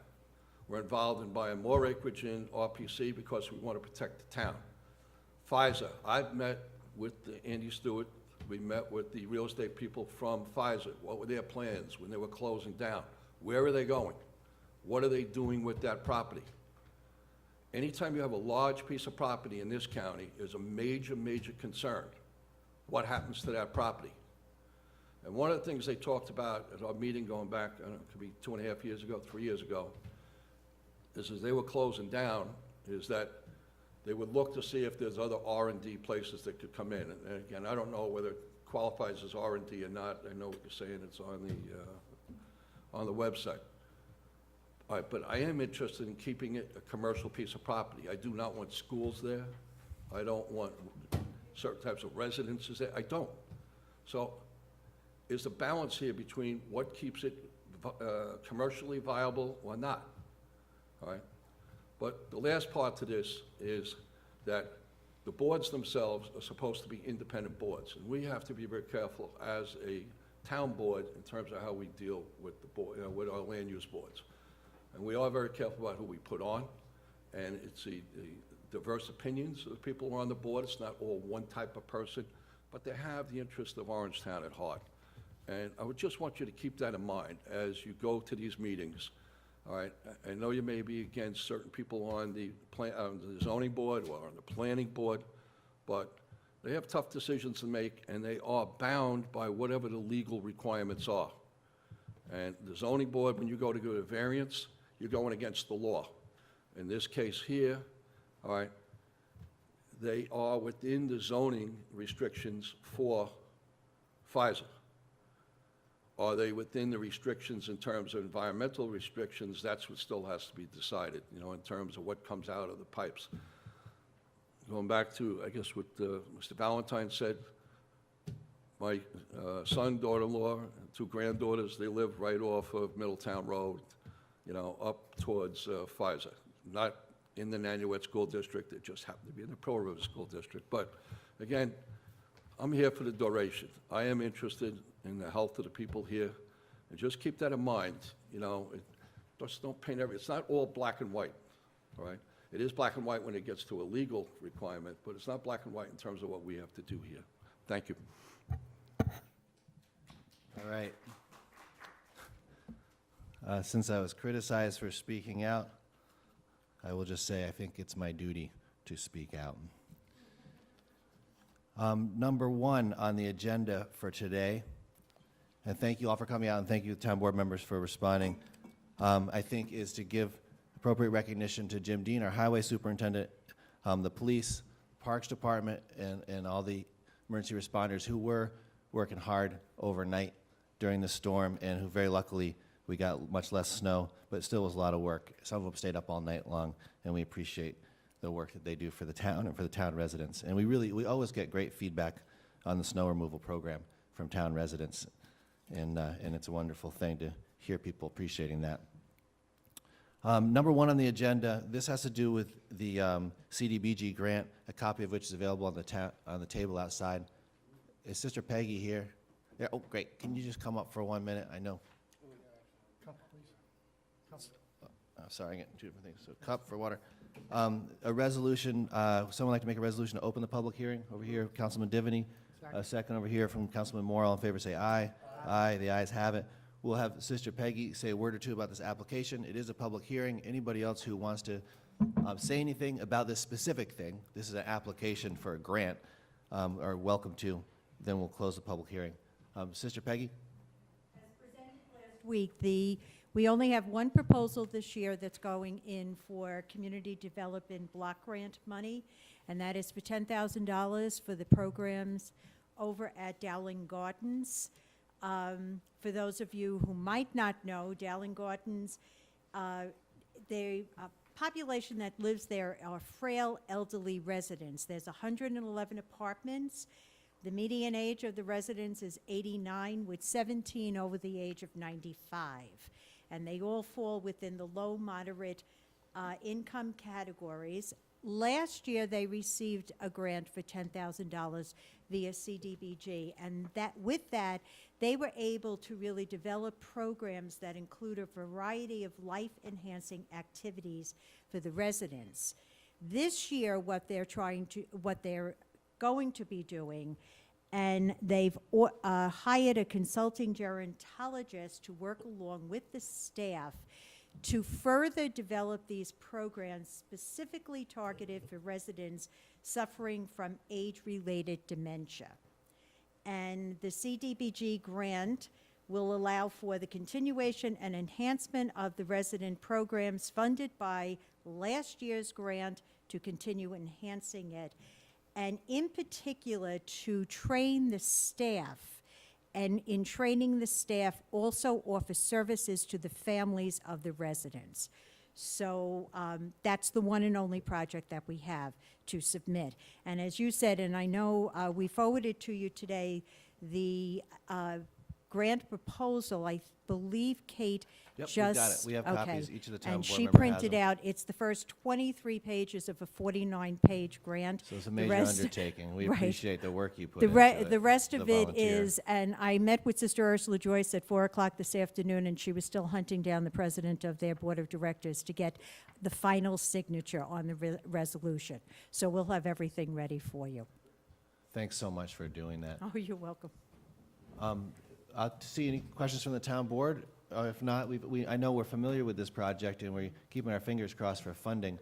We're involved in buying more acreage in RPC because we want to protect the town. Pfizer, I've met with Andy Stewart. We met with the real estate people from Pfizer. What were their plans when they were closing down? Where are they going? What are they doing with that property? Anytime you have a large piece of property in this county, is a major, major concern. What happens to that property? And one of the things they talked about at our meeting going back, I don't know, it could be 2.5 years ago, 3 years ago, is as they were closing down, is that they would look to see if there's other R&D places that could come in. And again, I don't know whether it qualifies as R&D or not. I know what you're saying, it's on the website. All right, but I am interested in keeping it a commercial piece of property. I do not want schools there. I don't want certain types of residences there. I don't. So is the balance here between what keeps it commercially viable or not? All right? But the last part to this is that the boards themselves are supposed to be independent boards, and we have to be very careful as a town board in terms of how we deal with the board, with our land use boards. And we are very careful about who we put on, and it's the diverse opinions of the people who are on the board. It's not all one type of person, but they have the interest of Orangetown at heart. And I would just want you to keep that in mind as you go to these meetings. All right, I know you may be against certain people on the zoning board or on the planning board, but they have tough decisions to make, and they are bound by whatever the legal requirements are. And the zoning board, when you go to a variance, you're going against the law. In this case here, all right, they are within the zoning restrictions for Pfizer. Are they within the restrictions in terms of environmental restrictions? That's what still has to be decided, you know, in terms of what comes out of the pipes. Going back to, I guess, what Mr. Valentine said, my son, daughter-in-law, and 2 granddaughters, they live right off of Middletown Road, you know, up towards Pfizer. Not in the Nanuet School District, they just happen to be in the Pearl River School District. But again, I'm here for the duration. I am interested in the health of the people here, and just keep that in mind. You know, just don't paint it's not all black and white, all right? It is black and white when it gets to a legal requirement, but it's not black and white in terms of what we have to do here. Thank you. All right. Since I was criticized for speaking out, I will just say I think it's my duty to speak out. Number 1 on the agenda for today, and thank you all for coming out, and thank you, town board members, for responding, I think is to give appropriate recognition to Jim Dean, our highway superintendent, the police, parks department, and all the emergency responders who were working hard overnight during the storm, and who very luckily we got much less snow, but it still was a lot of work. Some of them stayed up all night long, and we appreciate the work that they do for the town and for the town residents. And we always get great feedback on the snow removal program from town residents, and it's a wonderful thing to hear people appreciating that. Number 1 on the agenda, this has to do with the CDBG grant, a copy of which is available on the table outside. Is Sister Peggy here? Yeah, oh, great. Can you just come up for 1 minute? I know. Cup, please. Cup. Sorry, I'm getting 2 different things. So cup for water. A resolution, someone like to make a resolution to open the public hearing over here? Councilman Divany. A second over here from Councilman Moore. All in favor say aye. Aye. The ayes have it. We'll have Sister Peggy say a word or 2 about this application. It is a public hearing. Anybody else who wants to say anything about this specific thing, this is an application for a grant, are welcome to. Then we'll close the public hearing. Sister Peggy? As presented last week, we only have one proposal this year that's going in for community development block grant money, and that is for $10,000 for the programs over at Dowling Gardens. For those of you who might not know, Dowling Gardens, the population that lives there are frail elderly residents. There's 111 apartments. The median age of the residents is 89, with 17 over the age of 95. And they all fall within the low, moderate income categories. Last year, they received a grant for $10,000 via CDBG, and with that, they were able to really develop programs that include a variety of life-enhancing activities for the residents. This year, what they're going to be doing, and they've hired a consulting gerontologist to work along with the staff to further develop these programs specifically targeted for residents suffering from age-related dementia. And the CDBG grant will allow for the continuation and enhancement of the resident programs funded by last year's grant to continue enhancing it, and in particular to train the staff, and in training the staff also offer services to the families of the residents. So that's the one and only project that we have to submit. And as you said, and I know we forwarded to you today the grant proposal. I believe Kate Yep, just... we got it. We have okay. copies. Each of the town And board she member has printed them. out, it's the first 23 pages of a 49-page grant. So it's a The major rest- undertaking. We Right. appreciate the work you put The, into it. the rest the of it volunteer. is, and I met with Sister Ursula Joyce at 4 o'clock this afternoon, and she was still hunting down the president of their board of directors to get the final signature on the resolution. So we'll have everything ready for you. Thanks so much for doing that. Oh, you're welcome. See any questions from the town board? If not, I know we're familiar with this project and we're keeping our fingers crossed for funding.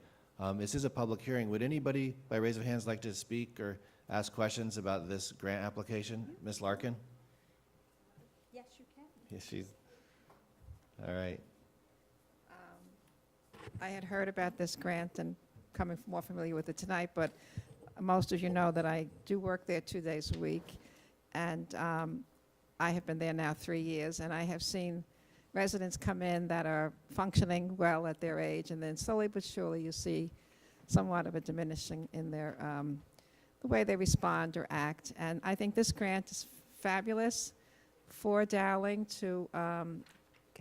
This is a public hearing. Would anybody, by raise of hands, like to speak or ask questions about this grant application? Ms. Larkin? Yes, you can. Yes, she's, all right. I had heard about this grant and becoming more familiar with it tonight, but most of you know that I do work there 2 days a week, and I have been there now 3 years, and I have seen residents come in that are functioning well at their age, and then slowly but surely you see somewhat of a diminishing in their the way they respond or act. And I think this grant is fabulous for Dowling to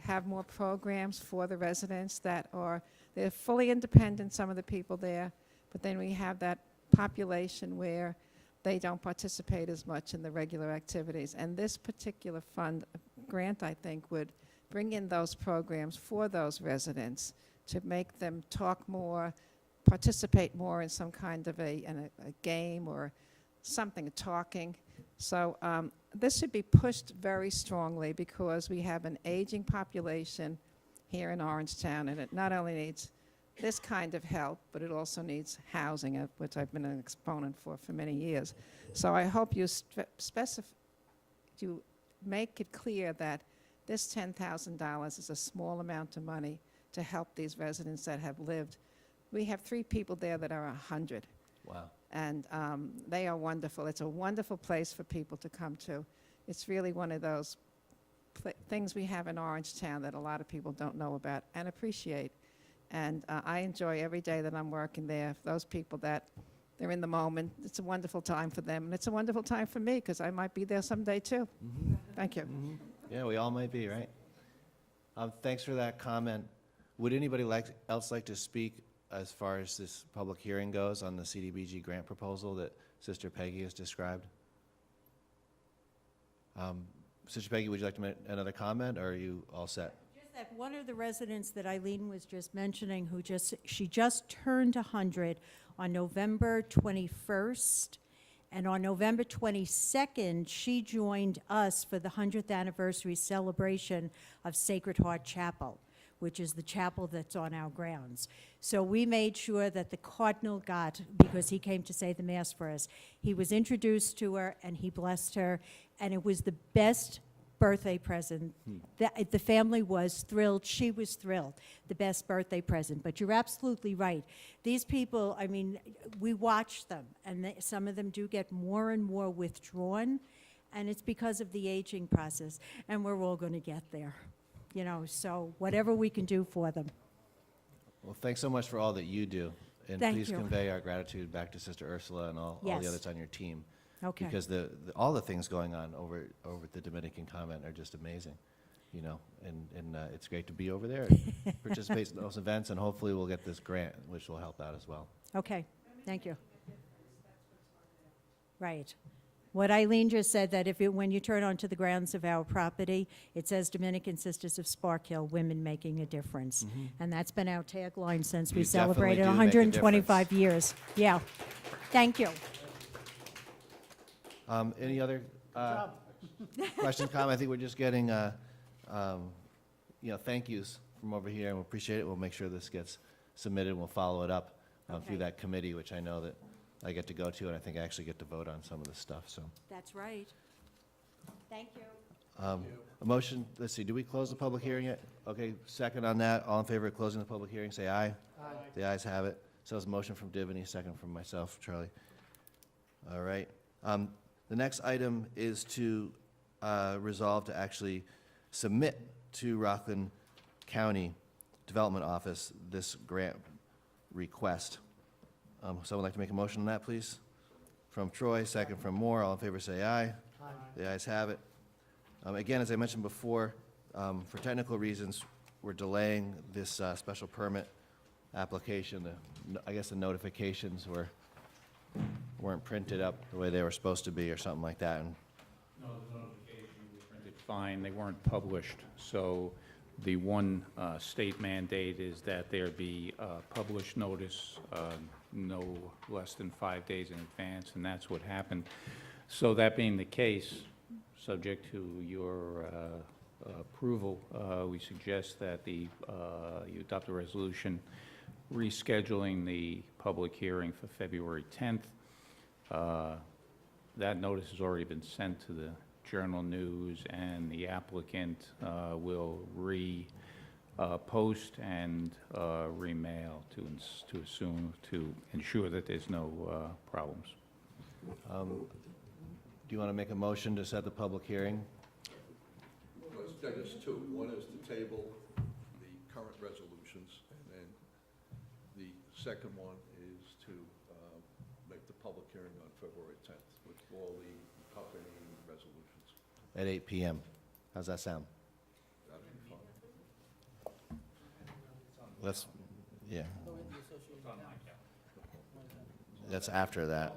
have more programs for the residents that are, they're fully independent, some of the people there, but then we have that population where they don't participate as much in the regular activities. And this particular grant, I think, would bring in those programs for those residents to make them talk more, participate more in some kind of a game or something, talking. So this should be pushed very strongly because we have an aging population here in Orangetown, and it not only needs this kind of help, but it also needs housing, which I've been an exponent for many years. So I hope you you make it clear that this $10,000 is a small amount of money to help these residents that have lived. We have 3 people there that are 100. Wow. And they are wonderful. It's a wonderful place for people to come to. It's really one of those things we have in Orangetown that a lot of people don't know about and appreciate. And I enjoy every day that I'm working there. Those people that they're in the moment, it's a wonderful time for them. And it's a wonderful time for me because I might be there someday too. Mm-hmm. Thank you. Mm-hmm. Yeah, we all might be, right? Thanks for that comment. Would anybody else like to speak as far as this public hearing goes on the CDBG grant proposal that Sister Peggy has described? Sister Peggy, would you like to make another comment, or are you all set? Just that one of the residents that Eileen was just mentioning, she just turned 100 on November 21st, and on November 22nd, she joined us for the 100th anniversary celebration of Sacred Heart Chapel, which is the chapel that's on our grounds. So we made sure that the Cardinal got, because he came to say the Mass for us, he was introduced to her and he blessed her, and it was the best birthday present. The family was thrilled. She was thrilled. The best birthday present. But you're absolutely right. These people, I mean, we watch them, and some of them do get more and more withdrawn, and it's because of the aging process, and we're all going to get there. You know, so whatever we can do for them. Well, thanks so much for all that you do. And Thank please you. convey our gratitude back to Sister Ursula and all the Yes. others on your team. Okay. Because all the things going on over at the Dominican Convent are just amazing, you know, and it's great to be over there and participate in those events, and hopefully we'll get this grant, which will help out as well. Okay, thank you. Right. What Eileen just said, that when you turn onto the grounds of our property, it says Dominican Sisters of Spark Hill, Women Making a Difference. And that's been our tagline since we You definitely celebrated do make a 125 years. Yeah. Thank you. Any other questions, comments? I think we're just getting, thank yous from over here, and we appreciate it. We'll make sure this gets submitted, and we'll follow it up through Okay. that committee, which I know that I get to go to, and I think I actually get to vote on some of this stuff, so. That's right. Thank you. A motion, let's see, do we close the public hearing yet? Okay, second on that. All in favor of closing the public hearing, say aye. Aye. The ayes have it. So it's a motion from Divany, second from myself, Charlie. All right. The next item is to resolve to actually submit to Rockland County Development Office this grant request. Someone like to make a motion on that, please? From Troy, second from Moore. All in favor, say aye. Aye. The ayes have it. Again, as I mentioned before, for technical reasons, we're delaying this special permit application. I guess the notifications weren't printed up the way they were supposed to be or something like that. And No, the notification was printed fine. They weren't published. So the one state mandate is that there be published notice no less than 5 days in advance, and that's what happened. So that being the case, subject to your approval, we suggest that you adopt a resolution rescheduling the public hearing for February 10th. That notice has already been sent to the Journal News, and the applicant will post and remail to ensure that there's no problems. do you want to make a motion to set the public hearing? There's two. One is to table the current resolutions, and then the second one is to make the public hearing on February 10th with all the accompanying resolutions. At 8 PM. How's that sound? That'd be fine. Let's, yeah. That's after that.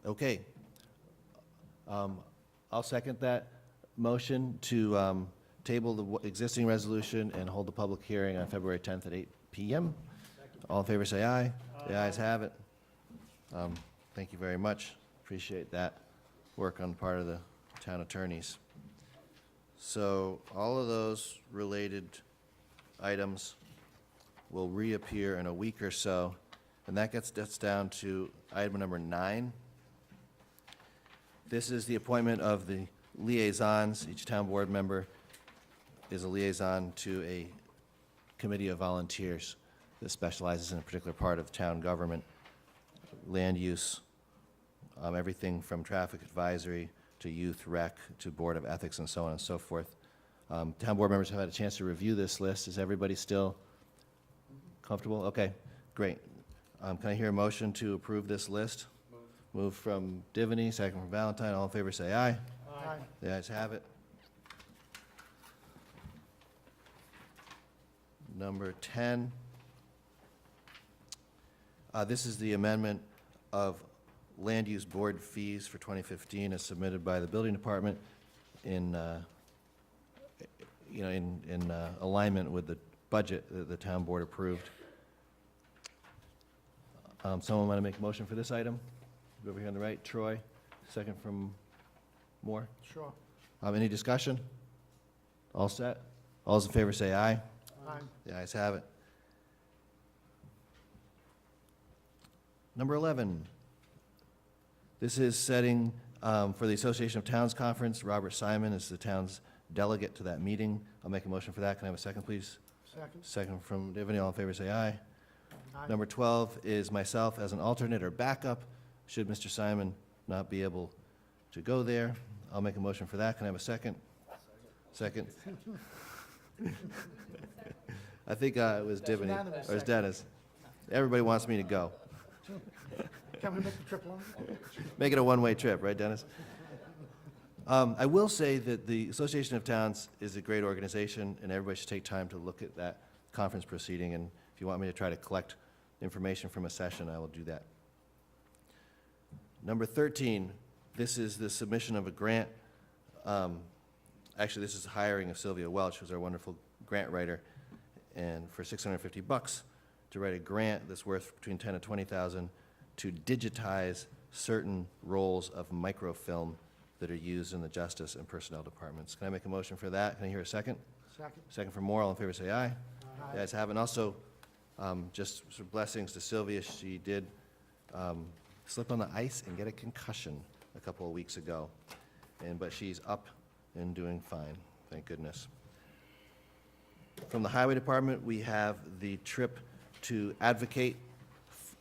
Okay. I'll second that motion to table the existing resolution and hold the public hearing on February 10th at 8 PM. All in favor, say aye. The ayes have it. Thank you very much. Appreciate that work on part of the town attorneys. So all of those related items will reappear in a week or so, and that gets us down to item number 9. This is the appointment of the liaisons. Each town board member is a liaison to a committee of volunteers that specializes in a particular part of town government, land use, everything from traffic advisory to youth rec to board of ethics and so on and so forth. Town board members have had a chance to review this list. Is everybody still comfortable? Okay, great. Can I hear a motion to approve this list? Move from Divany, second from Valentine. All in favor, say aye. Aye. The ayes have it. Number 10. This is the amendment of land use board fees for 2015 as submitted by the building department in alignment with the budget that the town board approved. Someone want to make a motion for this item? Over here on the right, Troy, second from Moore. Sure. Any discussion? All set? All those in favor say aye. Aye. The ayes have it. Number 11. This is setting for the Association of Towns Conference. Robert Simon is the town's delegate to that meeting. I'll make a motion for that. Can I have a second, please? Second. Second from Divany. All in favor say aye. Aye. Number 12 is myself as an alternate or backup, should Mr. Simon not be able to go there. I'll make a motion for that. Can I have a second? Second. I think it was Divany, unanimous or it was second. Dennis. Everybody wants me to go. Can we make the trip longer? Make it a one-way trip, right, Dennis? I will say that the Association of Towns is a great organization, and everybody should take time to look at that conference proceeding, and if you want me to try to collect information from a session, I will do that. Number 13, this is the submission of a grant. Actually, this is the hiring of Sylvia Welch, who's our wonderful grant writer, and for $650 to write a grant that's worth between $10,000 and $20,000 to digitize certain rolls of microfilm that are used in the Justice and Personnel Departments. Can I make a motion for that? Can I hear a second? Second. Second from Moore. All in favor, say aye. Aye. The ayes have it. And also, just sort of blessings to Sylvia. She did slip on the ice and get a concussion a couple of weeks ago, but she's up and doing fine, thank goodness. From the Highway Department, we have the trip to advocate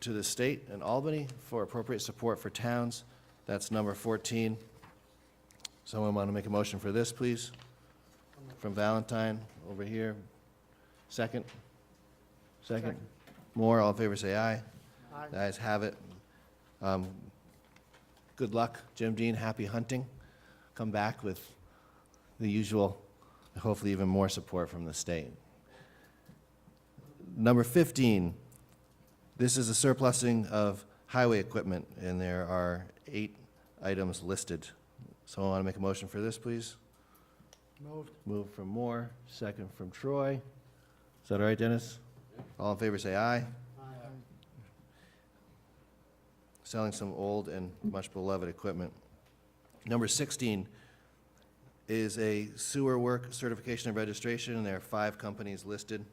to the state in Albany for appropriate support for towns. That's number 14. Someone want to make a motion for this, please? From Valentine, over here. Second? Second. More, all in favor, say aye. Aye. The ayes have it. Good luck, Jim Dean, happy hunting. Come back with the usual, hopefully even more support from the state. Number 15, this is a surplusing of highway equipment, and there are 8 items listed. Someone want to make a motion for this, please? Moved. Move from Moore, second from Troy. Is that all right, Dennis? All in favor, say aye. Aye. Selling some old and much beloved equipment. Number 16 is a sewer work certification and registration, and there are 5 companies listed.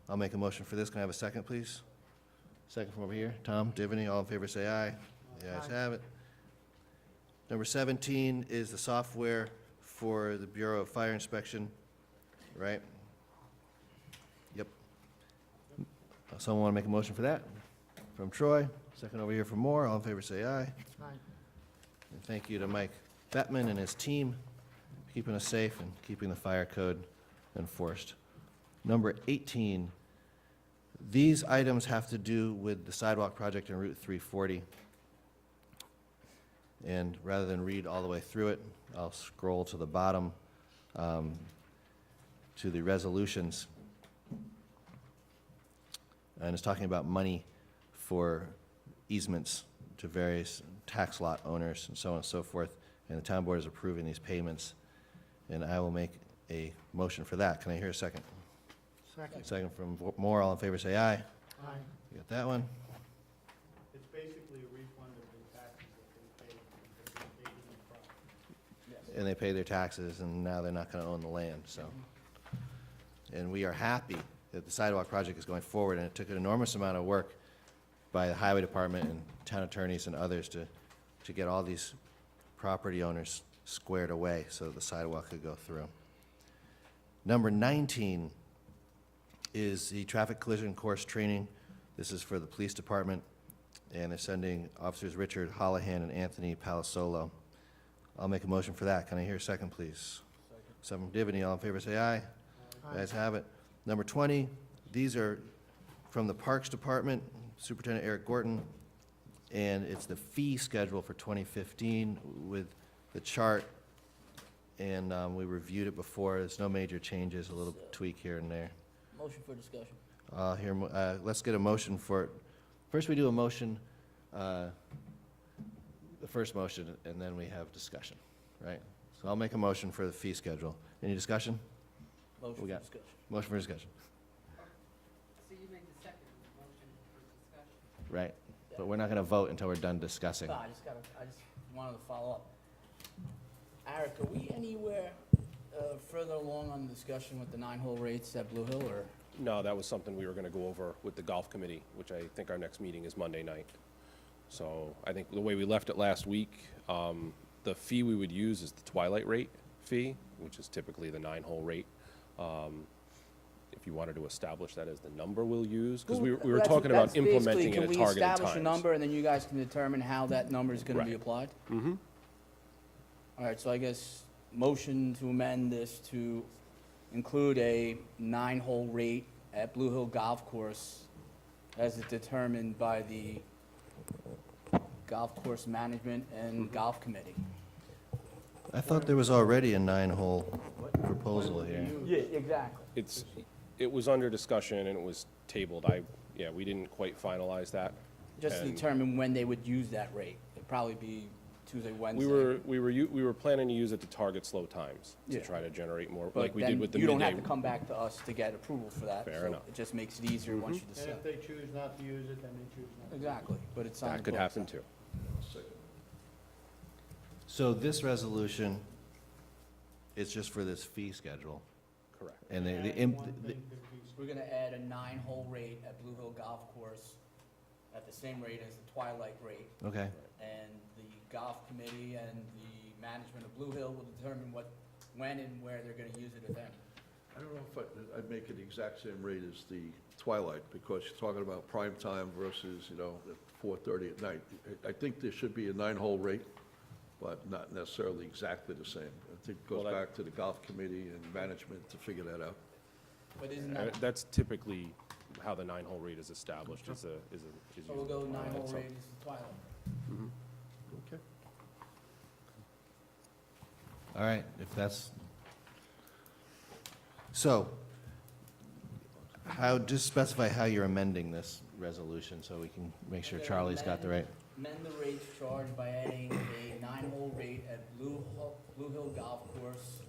I'll make a motion for this. Can I have a second, please? Second from over here. Tom, Divany, all in favor, say aye. The ayes Aye. have it. Number 17 is the software for the Bureau of Fire Inspection, right? Yep. Someone want to make a motion for that? From Troy. Second over here from Moore. All in favor, say aye. Aye. And thank you to Mike Bettman and his team, keeping us safe and keeping the fire code enforced. Number 18, these items have to do with the sidewalk project on Route 340. And rather than read all the way through it, I'll scroll to the bottom to the resolutions. And it's talking about money for easements to various tax lot owners and so on and so forth. And the town board is approving these payments. And I will make a motion for that. Can I hear a second? Second. Second from Moore. All in favor, say aye. Aye. You got that one? It's basically a refund of the taxes that they paid in the property. And they pay their taxes, and now they're not going to own the land, so. And we are happy that the sidewalk project is going forward, and it took an enormous amount of work by the highway department and town attorneys and others to get all these property owners squared away so that the sidewalk could go through. Number 19 is the traffic collision course training. This is for the police department, and they're sending officers Richard Holohan and Anthony Palasolo. I'll make a motion for that. Can I hear a second, please? Second from Divany. All in favor, say aye. You guys have it. Number 20, these are from the Parks Department, Superintendent Eric Gorton, and it's the fee schedule for 2015 with the chart, and we reviewed it before. There's no major changes, a little tweak here and there. Motion for discussion. Let's get a motion for, first we do a motion, the first motion, and then we have discussion, right? So I'll make a motion for the fee schedule. Any discussion? Motion We for got- discussion. Motion for discussion, So you make the second motion for discussion. right? But we're not going to vote until we're done discussing. No, I just wanted to follow up. Eric, are we anywhere further along on the discussion with the 9-hole rates at Blue Hill, or? No, that was something we were going to go over with the golf committee, which I think our next meeting is Monday night. So I think the way we left it last week, the fee we would use is the twilight rate fee, which is typically the 9-hole rate. If you wanted to establish that as the number we'll use, because we were That's- talking about that's basically, implementing it at targeted Can we establish a times. number, and then you guys can determine how that number is going to be Right. applied? Mm-hmm. All right, so I guess motion to amend this to include a 9-hole rate at Blue Hill Golf Course as determined by the golf course management and golf committee. I thought there was already a 9-hole proposal here. Yeah, exactly. It was under discussion and it was tabled. Yeah, we didn't quite finalize that. Just to And determine when they would use that rate. It'd probably be Tuesday, Wednesday. We were planning to use it to target slow times, to Yeah. try to generate more, But like we then did with the you midday. don't have to come back to us to get approval for that. Fair so enough. It just makes it easier once you And decide. if they choose not to use it, then they choose not to. Exactly, but it's on the That could books. happen too. So this resolution is just for this fee schedule? Correct. And the And one the- thing that we- We're gonna add a 9-hole rate at Blue Hill Golf Course at the same rate as the Twilight rate. okay, And the golf committee and the management of Blue Hill will determine when and where they're gonna use it, if any. I don't know if I'd make it the exact same rate as the Twilight, because you're talking about prime time versus, at 4:30 at night. I think there should be a 9-hole rate, but not necessarily exactly the same. I think it goes Well, that- back to the golf committee and management to figure that out. But isn't that, That's typically how the 9-hole rate is established, is so we'll using go the Twilight, 9-hole so- rate is the Twilight. Okay. all right, if that's, so, just specify how you're amending this resolution, so we can make sure Okay, Charlie's got the right. Amend the rates charged by adding a 9-hole rate at Blue Hill Golf Course,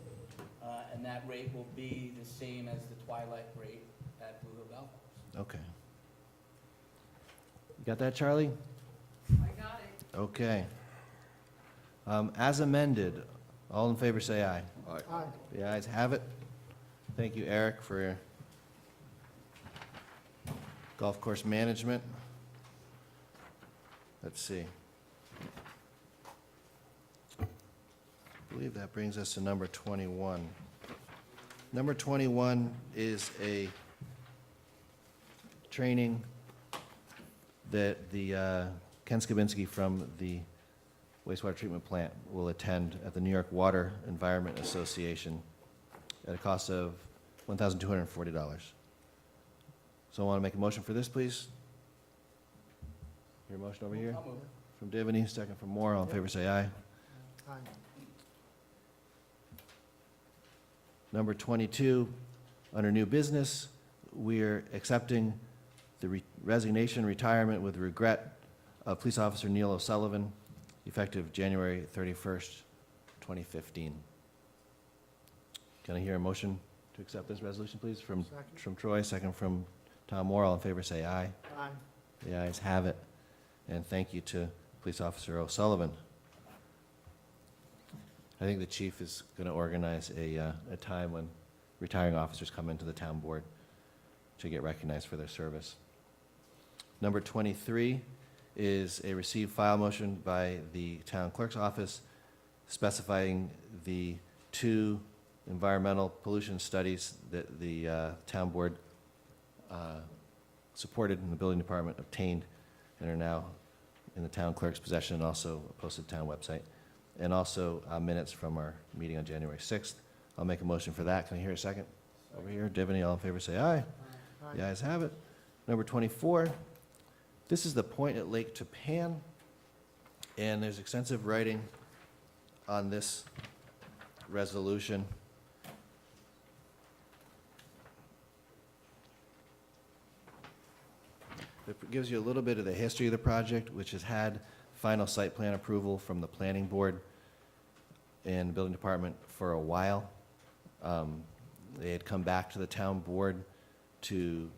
and that rate will be the same as the Twilight rate at Blue Hill Golf Course. Okay. You got that, Charlie? I got it. Okay. As amended, all in favor say aye. All right. Aye. The ayes have it. Thank you, Eric, for your golf course management. Let's see. I believe that brings us to number 21. Number 21 is a training that the Ken Skibinski from the wastewater treatment plant will attend at the New York Water Environment Association at a cost of $1,240. So I want to make a motion for this, please. Your motion over here? I'll move. From Divany, second from Moore. All in favor, say aye. Aye. Number 22, under new business, we're accepting the resignation, retirement with regret of Police Officer Neil O'Sullivan, effective January 31st, 2015. Can I hear a motion to accept this resolution, please? From Troy, second from Tom Moore. All in favor, say aye. Aye. The ayes have it. And thank you to Police Officer O'Sullivan. I think the chief is going to organize a time when retiring officers come into the town board to get recognized for their service. Number 23 is a receive file motion by the town clerk's office specifying the 2 environmental pollution studies that the town board supported and the building department obtained and are now in the town clerk's possession and also posted to the town website. And also minutes from our meeting on January 6th. I'll make a motion for that. Can I hear a second? Over here, Divany, all in favor, say aye. Aye. The ayes have it. Number 24, this is the point at Lake Tapan, and there's extensive writing on this resolution. It gives you a little bit of the history of the project, which has had final site plan approval from the planning board and the building department for a while. They had come back to the town board to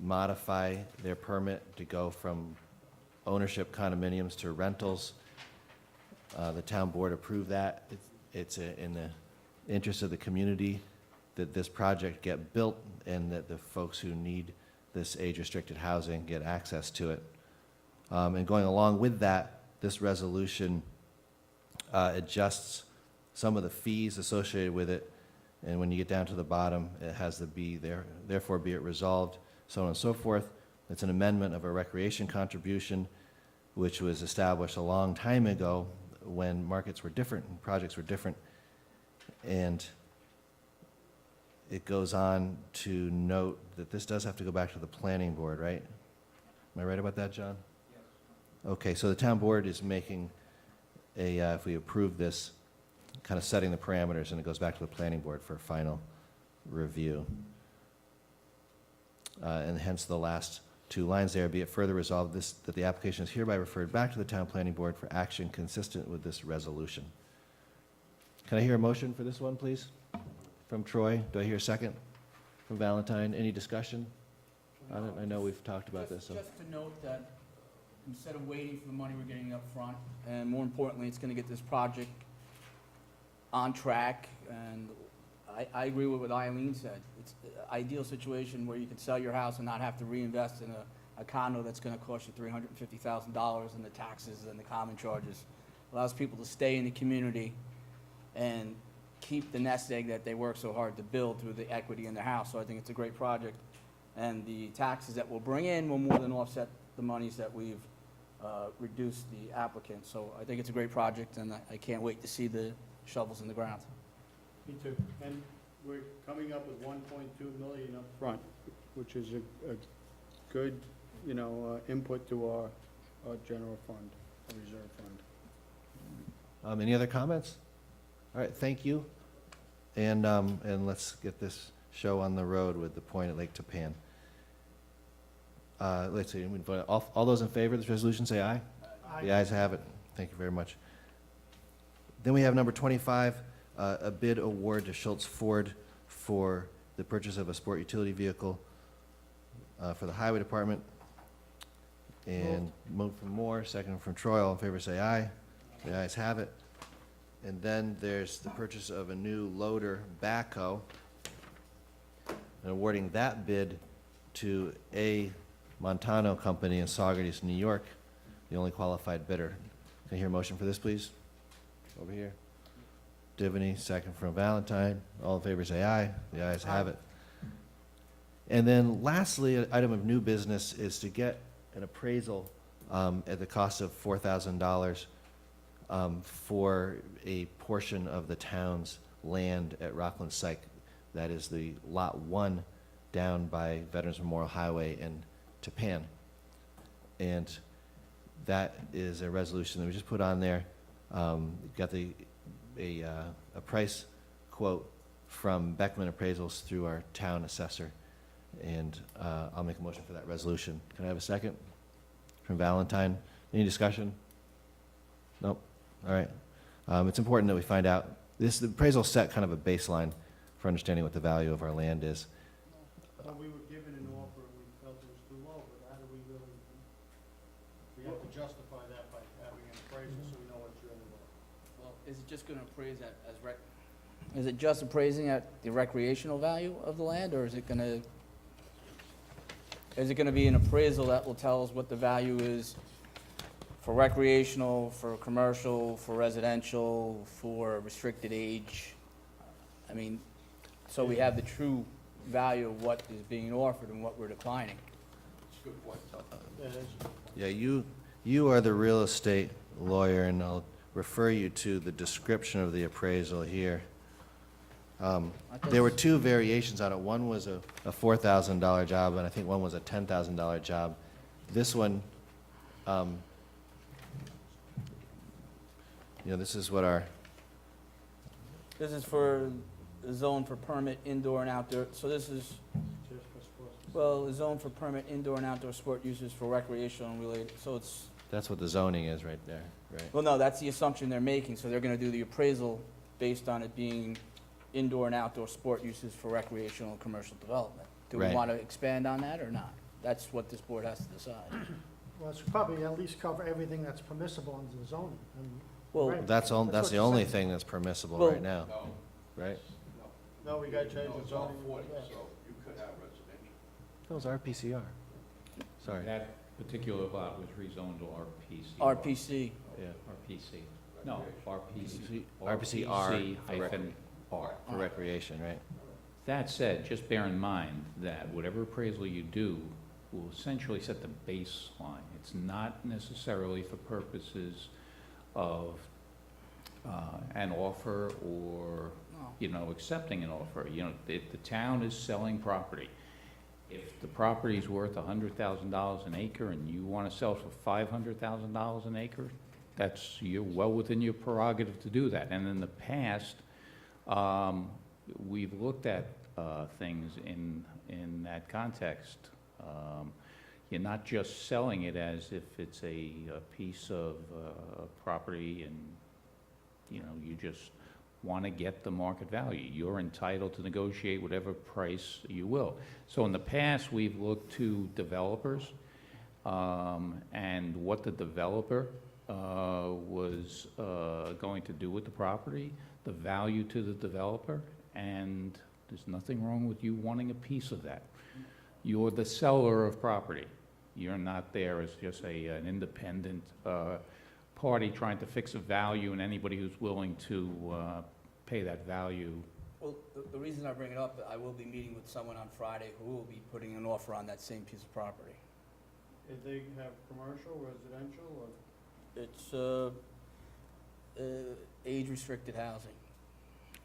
modify their permit to go from ownership condominiums to rentals. The town board approved that. It's in the interest of the community that this project get built and that the folks who need this age-restricted housing get access to it. And going along with that, this resolution adjusts some of the fees associated with it. And when you get down to the bottom, it has the be there, therefore be it resolved, so on and so forth. It's an amendment of a recreation contribution, which was established a long time ago when markets were different and projects were different. And it goes on to note that this does have to go back to the planning board, right? Am I right about that, John? Okay, so the town board is making if we approve this, kind of setting the parameters, and it goes back to the planning board for final review. And hence the last two lines there, be it further resolved that the application is hereby referred back to the town planning board for action consistent with this resolution. Can I hear a motion for this one, please? From Troy, do I hear a second? From Valentine, any discussion? I know we've talked about this, so. Just to note that instead of waiting for the money, we're getting up front, and more importantly, it's gonna get this project on track, and I agree with what Eileen said. It's an ideal situation where you can sell your house and not have to reinvest in a condo that's gonna cost you $350,000 in the taxes and the common charges. Allows people to stay in the community and keep the nest egg that they work so hard to build through the equity in their house. So I think it's a great project, and the taxes that we'll bring in will more than offset the monies that we've reduced the applicant. So I think it's a great project, and I can't wait to see the shovels in the ground. Me too. And we're coming up with 1.2 million up front, which is a good, input to our general fund, our reserve fund. Any other comments? All right, thank you. And let's get this show on the road with the point at Lake Tapan. Let's see, we vote. All those in favor of this resolution, say aye. Aye. The ayes have it. Thank you very much. Then we have number 25, a bid award to Schultz Ford for the purchase of a sport utility vehicle for the highway department. And move from Moore, second from Troy. All in favor, say aye. The ayes have it. And then there's the purchase of a new loader backhoe, and awarding that bid to A. Montano Company in Saugerties, New York, the only qualified bidder. Can I hear a motion for this, please? Over here. Divany, second from Valentine. All in favor, say aye. The ayes have it. And then lastly, an item of new business is to get an appraisal at the cost of $4,000 for a portion of the town's land at Rockland Site. That is the Lot 1 down by Veterans Memorial Highway in Tapan. And that is a resolution that we just put on there. Got a price quote from Beckman Appraisals through our town assessor. And I'll make a motion for that resolution. Can I have a second? From Valentine. Any discussion? Nope. All right. It's important that we find out. The appraisal set kind of a baseline for understanding what the value of our land is. Well, we were given an offer and we felt it was too low, but how do we really, we have to justify that by having an appraisal so we know what's really worth. Well, is it just gonna appraise is it just appraising at the recreational value of the land, or is it gonna be an appraisal that will tell us what the value is for recreational, for commercial, for residential, for restricted age? I mean, so we have the true value of what is being offered and what we're declining. It's a good point. Yeah, you are the real estate lawyer, and I'll refer you to the description of the appraisal here. There were two variations on it. One was a $4,000 job, and I think one was a $10,000 job. This one, this is what our, This is for the zone for permit indoor and outdoor, so this is, well, the zone for permit indoor and outdoor sport uses for recreational and related, so it's, that's what the zoning is right there, right? well, no, that's the assumption they're making, so they're gonna do the appraisal based on it being indoor and outdoor sport uses for recreational and commercial development. Do we Right. wanna expand on that or not? That's what this board has to decide. Well, it's probably at least cover everything that's permissible under the zoning. Well, Right. That's what the you're only saying. thing that's permissible Well- right now, right? No, we gotta change the It's all zoning. 40, so you could have residential. That was RPCR. Sorry. That particular lot was rezoned to RPC. RPC, Yeah. RPC. No, RPC. RPCR hyphen R. for recreation, right? That said, just bear in mind that whatever appraisal you do will essentially set the baseline. It's not necessarily for purposes of an offer or, no. accepting an offer. The town is selling property. If the property's worth $100,000 an acre and you want to sell for $500,000 an acre, you're well within your prerogative to do that. And in the past, we've looked at things in that context. You're not just selling it as if it's a piece of property and, you just want to get the market value. You're entitled to negotiate whatever price you will. So in the past, we've looked to developers and what the developer was going to do with the property, the value to the developer, and there's nothing wrong with you wanting a piece of that. You're the seller of property. You're not there as just an independent party trying to fix a value, and anybody who's willing to pay that value. Well, the reason I bring it up, I will be meeting with someone on Friday who will be putting an offer on that same piece of property. If they have commercial, residential, or? It's age-restricted housing.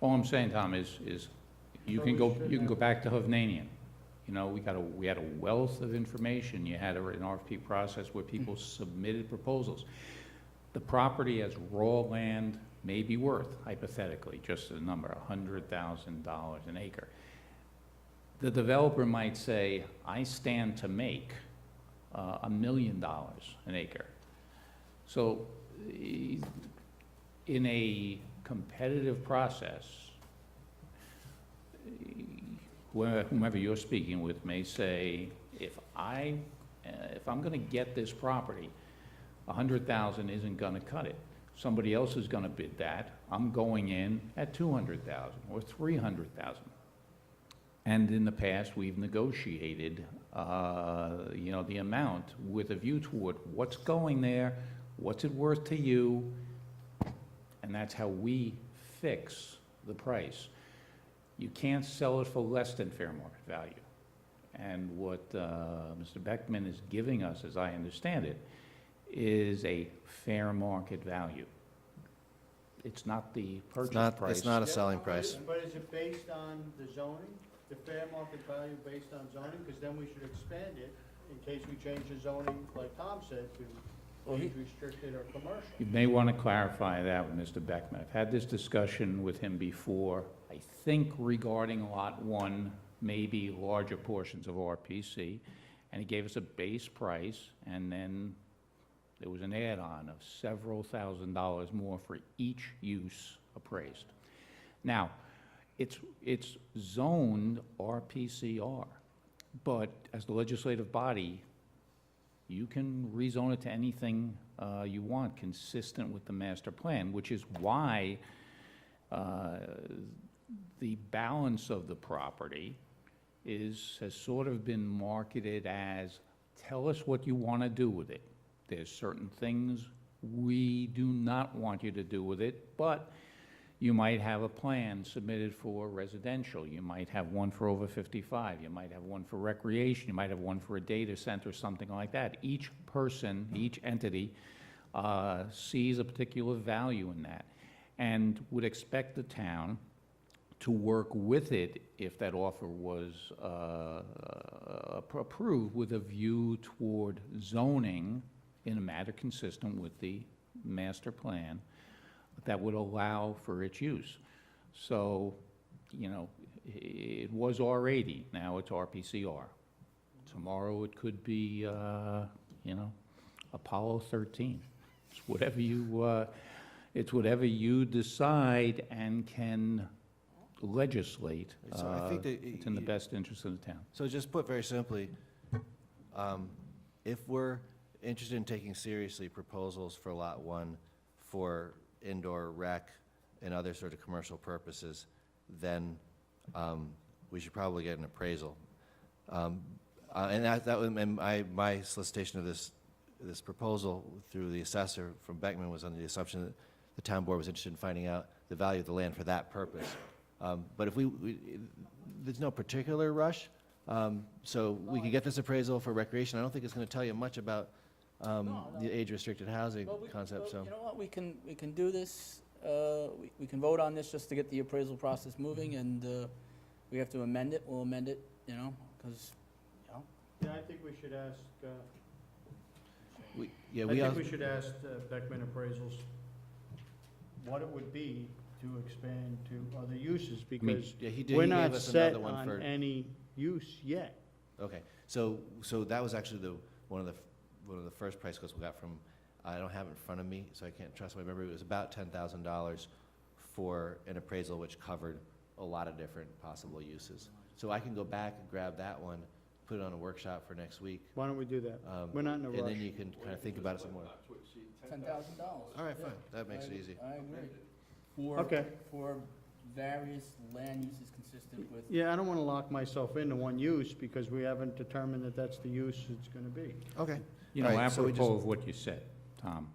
All I'm saying, Tom, is you So can we go should back to Hovnanian. We had a wealth of information. You had an RFP process where people submitted proposals. The property as raw land may be worth, hypothetically, just a number, $100,000 an acre. The developer might say, I stand to make $1 million an acre. So in a competitive process, whomever you're speaking with may say, if I'm going to get this property, 100,000 isn't going to cut it. Somebody else is going to bid that. I'm going in at 200,000 or 300,000. And in the past, we've negotiated, the amount with a view toward what's going there, what's it worth to you, and that's how we fix the price. You can't sell it for less than fair market value. And what Mr. Beckman is giving us, as I understand it, is a fair market value. It's not the purchase price. It's not a selling price. But is it based on the zoning, the fair market value based on zoning? Because then we should expand it in case we change the zoning, like Tom said, to age-restricted or commercial. You may want to clarify that with Mr. Beckman. I've had this discussion with him before. I think regarding Lot 1, maybe larger portions of RPC, and he gave us a base price, and then there was an add-on of several $1,000s more for each use appraised. Now, it's zoned RPCR, but as the legislative body, you can rezone it to anything you want consistent with the master plan, which is why the balance of the property has sort of been marketed as, tell us what you want to do with it. There's certain things we do not want you to do with it, but you might have a plan submitted for residential. You might have one for over 55. You might have one for recreation. You might have one for a data center, something like that. Each person, each entity sees a particular value in that and would expect the town to work with it if that offer was approved with a view toward zoning in a manner consistent with the master plan that would allow for its use. So, it was R80, now it's RPCR. Tomorrow it could be, Apollo 13. It's whatever you decide and can legislate. So I think that it's in the best interest of the town. So just put very simply, if we're interested in taking seriously proposals for Lot 1 for indoor rec and other sort of commercial purposes, then we should probably get an appraisal. And that was my solicitation of this proposal through the assessor from Beckman was under the assumption that the town board was interested in finding out the value of the land for that purpose. But if there's no particular rush, so we can get this appraisal for recreation. I don't think it's going to tell you much about the age-restricted housing concept. So you know what, we can do this. We can vote on this just to get the appraisal process moving, and we have to amend it. We'll amend it, because Yeah, I think we should ask, Yeah, I we think also, we should ask Beckman Appraisals what it would be to expand to other uses, because yeah, he did, we're he gave not us set another one on for, any use yet. okay. So that was actually one of the first price quotes we got from, I don't have it in front of me, so I can't trust my memory. It was about $10,000 for an appraisal, which covered a lot of different possible uses. So I can go back and grab that one, put it on a workshop for next week. Why don't we do that? We're not in a And rush. then you can kind of think about it some more. $10,000. All right, fine, that makes it easy. I agree. For, Okay. for various land uses consistent with. Yeah, I don't want to lock myself into one use, because we haven't determined that that's the use it's going to be. Okay. You know, All right, so we apropos of what you said, Tom,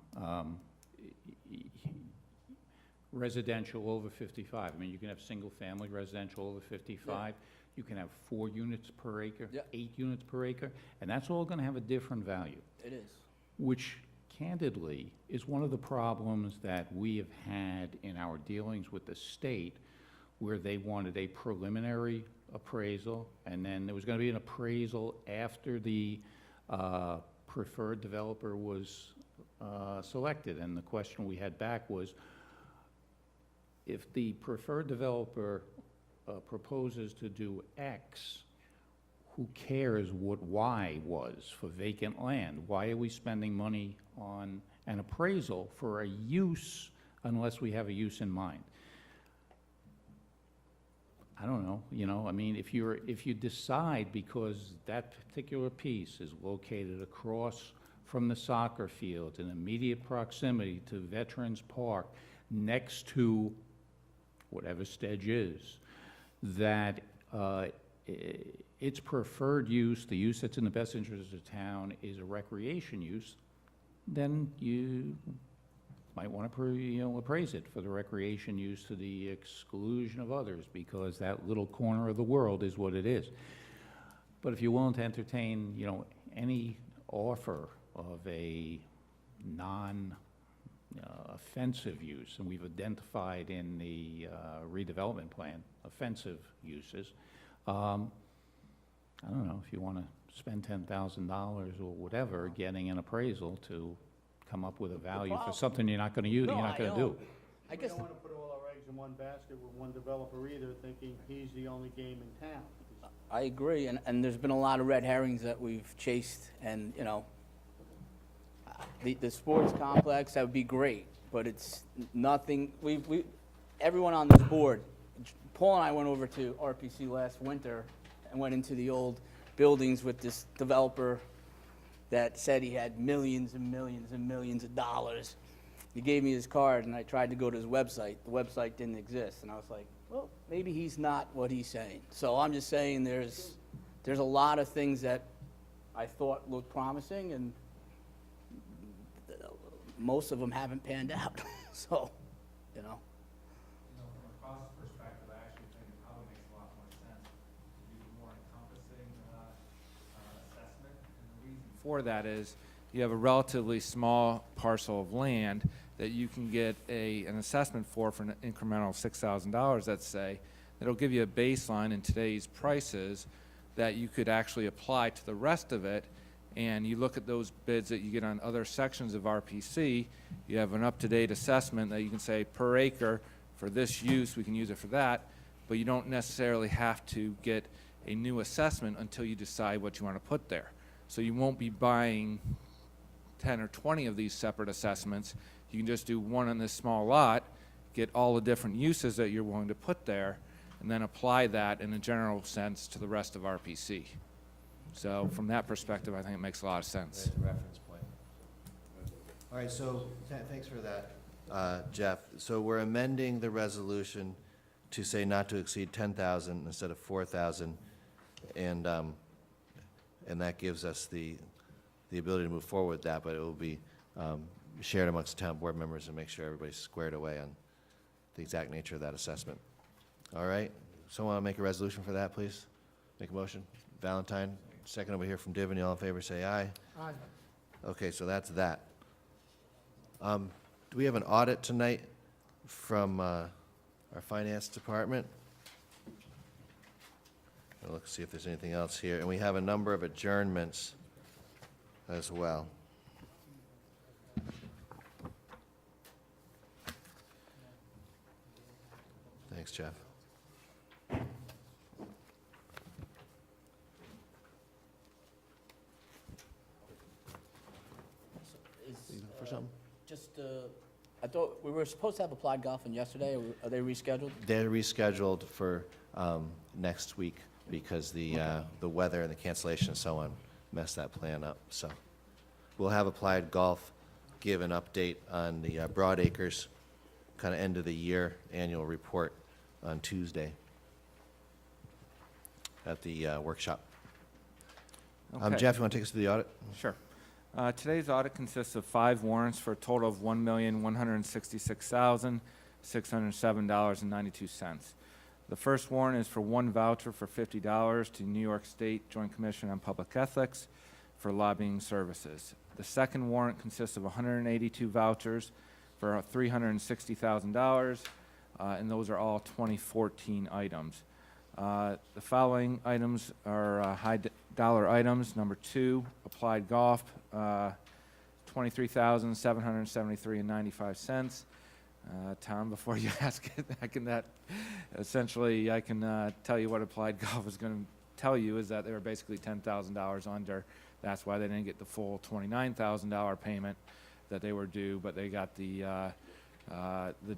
residential over 55, I mean, you can have single-family residential over 55, you can have 4 units per acre, Yeah. 8 units per acre, and that's all gonna have a different value, It is. which candidly is one of the problems that we have had in our dealings with the state, where they wanted a preliminary appraisal, and then there was gonna be an appraisal after the preferred developer was selected, and the question we had back was, if the preferred developer proposes to do X, who cares what Y was for vacant land? Why are we spending money on an appraisal for a use unless we have a use in mind? I don't know, you know, I mean, if you decide because that particular piece is located across from the soccer field in immediate proximity to Veterans Park, next to whatever Stedge is, that its preferred use, the use that's in the best interest of the town, is a recreation use, then you might want to, appraise it for the recreation use to the exclusion of others, because that little corner of the world is what it is. But if you're willing to entertain, any offer of a offensive use, and we've identified in the redevelopment plan offensive uses, I don't know, if you want to spend $10,000 or whatever getting an appraisal to come up with a value for something you're not going to use, No, you're not going to do. I We guess, don't want to put all our eggs in one basket with one developer either, thinking he's the only game in town. I agree, and there's been a lot of red herrings that we've chased, and, the sports complex, that would be great, but it's nothing, everyone on this board, Paul and I went over to RPC last winter and went into the old buildings with this developer that said he had millions and millions and millions of dollars. He gave me his card, and I tried to go to his website. The website didn't exist, and I was like, well, maybe he's not what he's saying. So I'm just saying there's a lot of things that I thought looked promising, and most of them haven't panned out. So, From a cost perspective, I actually think it probably makes a lot more sense to do a more encompassing assessment. And the reason for that is you have a relatively small parcel of land that you can get an assessment for an incremental $6,000, let's say, that'll give you a baseline in today's prices that you could actually apply to the rest of it. And you look at those bids that you get on other sections of RPC, you have an up-to-date assessment that you can say per acre for this use, we can use it for that, but you don't necessarily have to get a new assessment until you decide what you want to put there. So you won't be buying 10 or 20 of these separate assessments. You can just do one on this small lot, get all the different uses that you're willing to put there, and then apply that in a general sense to the rest of RPC. So from that perspective, I think it makes a lot of sense. That's a reference point. All right, so thanks for that, Jeff. So we're amending the resolution to say not to exceed 10,000 instead of 4,000, and that gives us the ability to move forward with that, but it will be shared amongst the town board members and make sure everybody's squared away on the exact nature of that assessment. All right, someone want to make a resolution for that, please? Make a motion. Valentine, second over here from Divany. All in favor, say aye. Aye. Okay, so that's that. Do we have an audit tonight from our finance department? Let's see if there's anything else here. And we have a number of adjournments as well. Thanks, Jeff. Is, For something? just, I thought we were supposed to have applied golf on yesterday, or are they rescheduled? They're rescheduled for next week because the weather and the cancellation and so on messed that plan up. So we'll have Applied Golf give an update on the Broad Acres kind of end of the year annual report on Tuesday at the workshop. Okay. Jeff, you want to take us through the audit? Sure. Today's audit consists of 5 warrants for a total of $1,166,607.92. The first warrant is for 1 voucher for $50 to New York State Joint Commission on Public Ethics for lobbying services. The second warrant consists of 182 vouchers for $360,000, and those are all 2014 items. The following items are high-dollar items. Number 2, Applied Golf, $23,773.95. Tom, before you ask it, I can tell you what Applied Golf is going to tell you is that they were basically $10,000 under. That's why they didn't get the full $29,000 payment that they were due, but they got the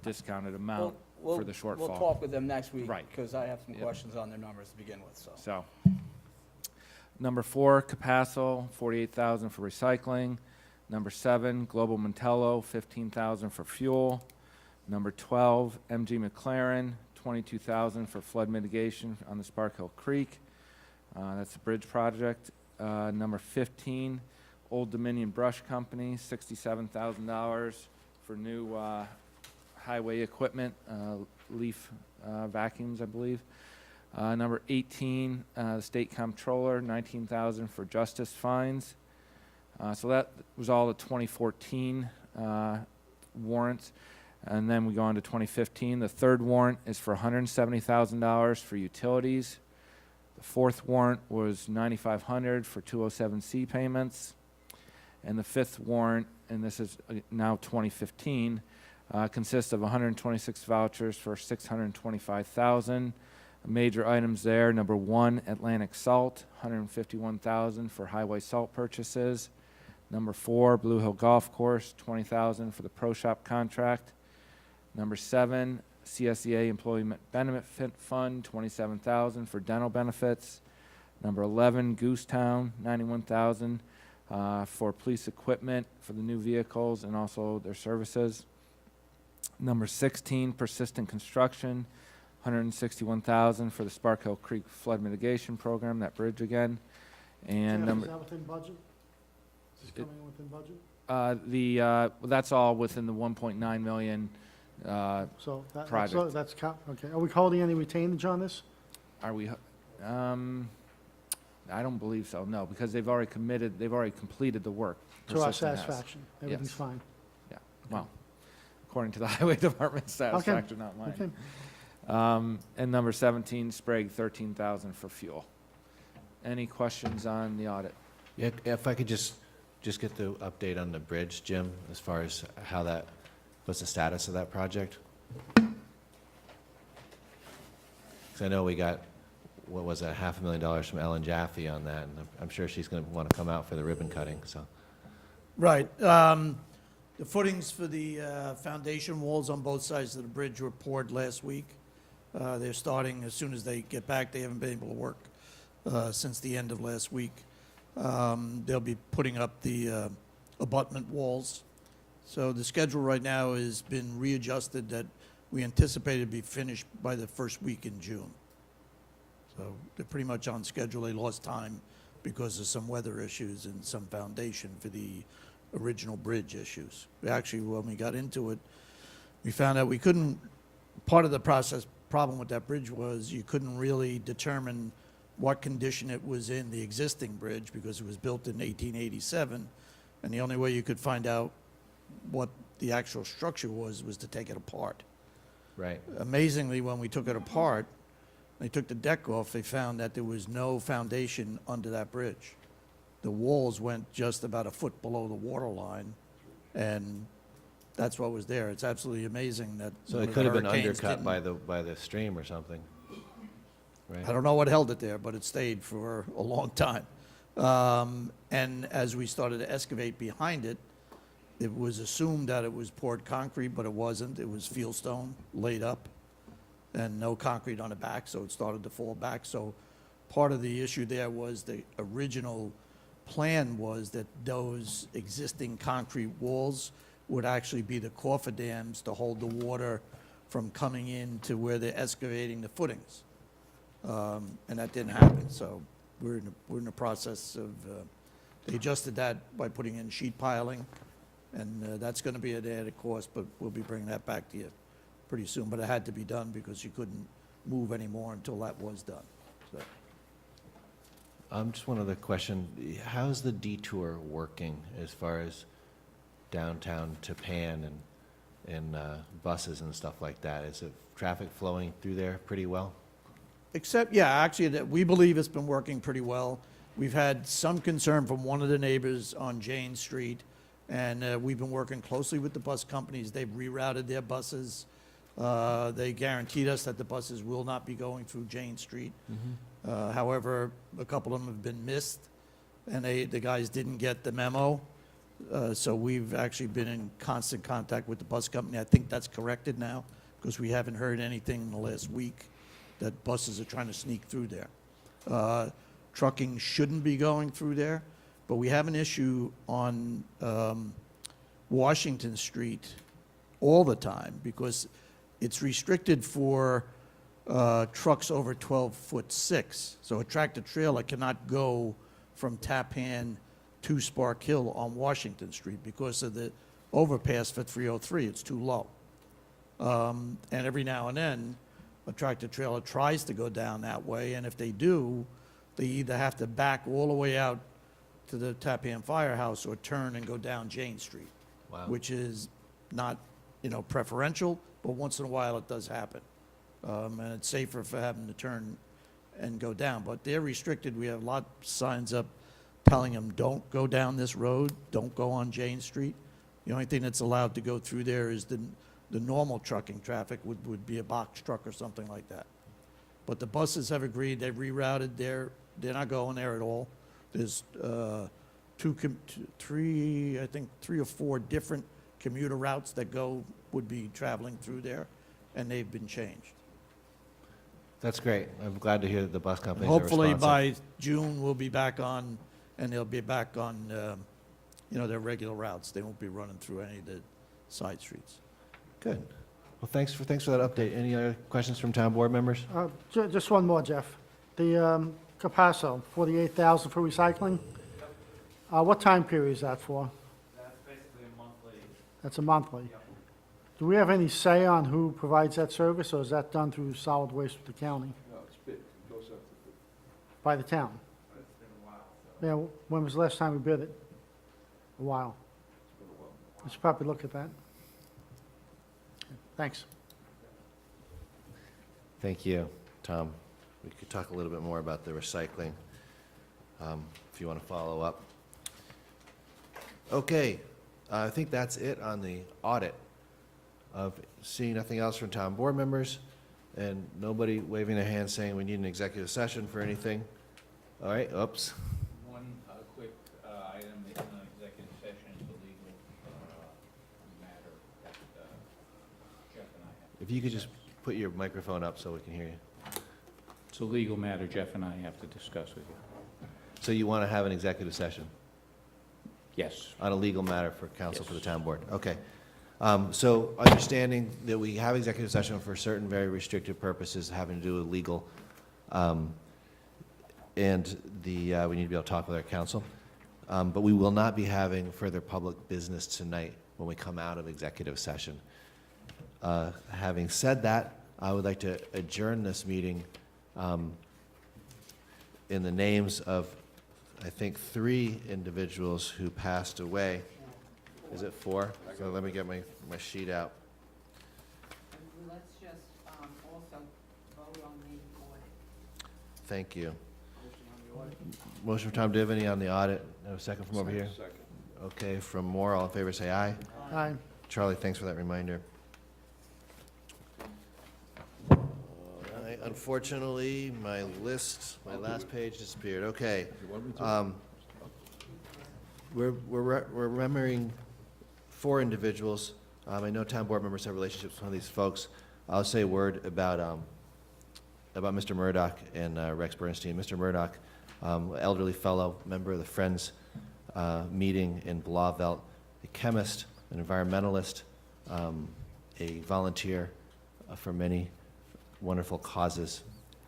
discounted amount for the shortfall. We'll talk with them next week. Right. Because I have some Yep. questions on their numbers to begin with, so. So, number 4, Capasso, $48,000 for recycling. Number 7, Global Montello, $15,000 for fuel. Number 12, MG McLaren, $22,000 for flood mitigation on the Spark Hill Creek. That's a bridge project. Number 15, Old Dominion Brush Company, $67,000 for new highway equipment, leaf vacuums, I believe. Number 18, the State Comptroller, $19,000 for justice fines. So that was all the 2014 warrants. And then we go on to 2015. The third warrant is for $170,000 for utilities. The fourth warrant was $9,500 for 207C payments. And the fifth warrant, and this is now 2015, consists of 126 vouchers for $625,000. Major items there, number 1, Atlantic Salt, $151,000 for highway salt purchases. Number 4, Blue Hill Golf Course, $20,000 for the Pro Shop contract. Number 7, CSEA Employee Benefit Fund, $27,000 for dental benefits. Number 11, Goosetown, $91,000 for police equipment for the new vehicles and also their services. Number 16, Persistent Construction, $161,000 for the Spark Hill Creek Flood Mitigation Program, that bridge again. And Jeff, is that within budget? Is this coming within budget? That's all within the 1.9 million So that- project. that's, okay. Are we holding any retainage on this? Are we, I don't believe so, no, because they've already completed the work. To our Persistent has. satisfaction? Everything's Yes. fine? Yeah, well, according to the Highway Department's satisfaction, not mine. Okay. And number 17, Sprague, $13,000 for fuel. Any questions on the audit? Yeah, if I could just get the update on the bridge, Jim, as far as how that, what's the status of that project? Because I know we got, what was that, $500,000 from Ellen Jaffe on that, and I'm sure she's going to want to come out for the ribbon cutting, so. Right. The footings for the foundation walls on both sides of the bridge were poured last week. They're starting as soon as they get back. They haven't been able to work since the end of last week. They'll be putting up the abutment walls. So the schedule right now has been readjusted that we anticipated to be finished by the first week in June. So they're pretty much on schedule. They lost time because of some weather issues and some foundation for the original bridge issues. Actually, when we got into it, we found out we couldn't, part of the problem with that bridge was you couldn't really determine what condition it was in, the existing bridge, because it was built in 1887, and the only way you could find out what the actual structure was to take it apart. Right. Amazingly, when we took it apart, They took the deck off, they found that there was no foundation under that bridge. The walls went just about a foot below the water line, and that's what was there. It's absolutely amazing that. So one it of could the have been hurricanes undercut didn't- by the stream or something, right? I don't know what held it there, but it stayed for a long time. And as we started to excavate behind it, it was assumed that it was poured concrete, but it wasn't. It was fieldstone laid up and no concrete on the back, so it started to fall back. So part of the issue there was the original plan was that those existing concrete walls would actually be the cofferdams to hold the water from coming in to where they're excavating the footings. And that didn't happen, so we're in the process of, they adjusted that by putting in sheet piling, and that's gonna be an added cost, but we'll be bringing that back to you pretty soon. But it had to be done because you couldn't move anymore until that was done, so. Just one other question. How's the detour working as far as downtown to Pan and buses and stuff like that? Is it traffic flowing through there pretty well? Except, yeah, actually, that we believe it's been working pretty well. We've had some concern from one of the neighbors on Jane Street, and we've been working closely with the bus companies. They've rerouted their buses. They guaranteed us that the buses will not be going through Jane Street. However, a couple of them have been missed, and the guys didn't get the memo. So we've actually been in constant contact with the bus company. I think that's corrected now, because we haven't heard anything in the last week that buses are trying to sneak through there. Trucking shouldn't be going through there, but we have an issue on Washington Street all the time, because it's restricted for trucks over 12'6". So a tractor trailer cannot go from Tappan to Spark Hill on Washington Street because of the overpass for 303. It's too low. And every now and then, a tractor trailer tries to go down that way, and if they do, they either have to back all the way out to the Tappan Firehouse or turn and go down Jane Street. Wow. Which is not, preferential, but once in a while it does happen. And it's safer for having to turn and go down. But they're restricted. We have a lot of signs up telling them, don't go down this road, don't go on Jane Street. The only thing that's allowed to go through there is the normal trucking traffic would be a box truck or something like that. But the buses have agreed, they've rerouted, they're not going there at all. There's three or four different commuter routes that would be traveling through there, and they've been changed. That's great. I'm glad to hear that the bus companies are Hopefully responsive. by June, we'll be back on, and they'll be back on, their regular routes. They won't be running through any of the side streets. Good. Well, thanks for that update. Any other questions from town board members? Just one more, Jeff. The Capasso, 48,000 for recycling? What time period is that for? That's basically a monthly. That's a monthly. Do we have any say on who provides that service, or is that done through solid waste with the county? No, it's bid, it goes up to bid. By the town? It's been a while, so. Yeah, when was the last time we bid it? A while. We should probably look at that. Thanks. Thank you, Tom. We could talk a little bit more about the recycling, if you want to follow up. Okay, I think that's it on the audit. Of seeing nothing else from town board members, and nobody waving their hand saying we need an executive session for anything. All right, oops. One quick item, in an executive session, is a legal matter that Jeff and I have. If you could just put your microphone up so we can hear you. It's a legal matter Jeff and I have to discuss with you. So you want to have an executive session Yes. on a legal matter for council for the Yes. town board? Okay. So understanding that we have executive session for certain very restricted purposes having to do with legal, and we need to be able to talk with our council. But we will not be having further public business tonight when we come out of executive session. Having said that, I would like to adjourn this meeting in the names of, I think, 3 individuals who passed away. Is it 4? So let me get my sheet out. And let's just also vote on the audit. Thank you. Motion from Tom Divany on the audit. Have a second from over here? Second. Okay, from Moore, all in favor, say aye. Aye. Charlie, thanks for that reminder. Unfortunately, my last page disappeared. Okay. We're remembering 4 individuals. I know town board members have relationships with one of these folks. I'll say a word about Mr. Murdoch and Rex Bernstein. Mr. Murdoch, elderly fellow, member of the Friends meeting in Blauvelt, a chemist, an environmentalist, a volunteer for many wonderful causes,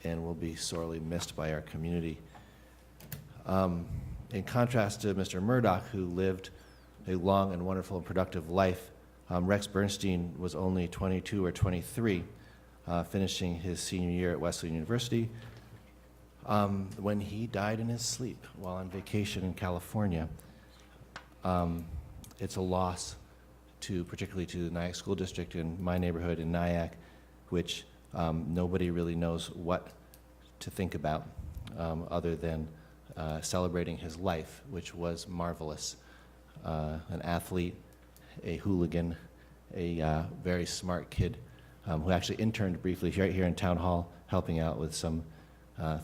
and will be sorely missed by our community. In contrast to Mr. Murdoch, who lived a long and wonderful and productive life, Rex Bernstein was only 22 or 23, finishing his senior year at Wesleyan University, when he died in his sleep while on vacation in California. It's a loss particularly to the Nyack School District and my neighborhood in Nyack, which nobody really knows what to think about other than celebrating his life, which was marvelous. An athlete, a hooligan, a very smart kid who actually interned briefly right here in Town Hall, helping out with some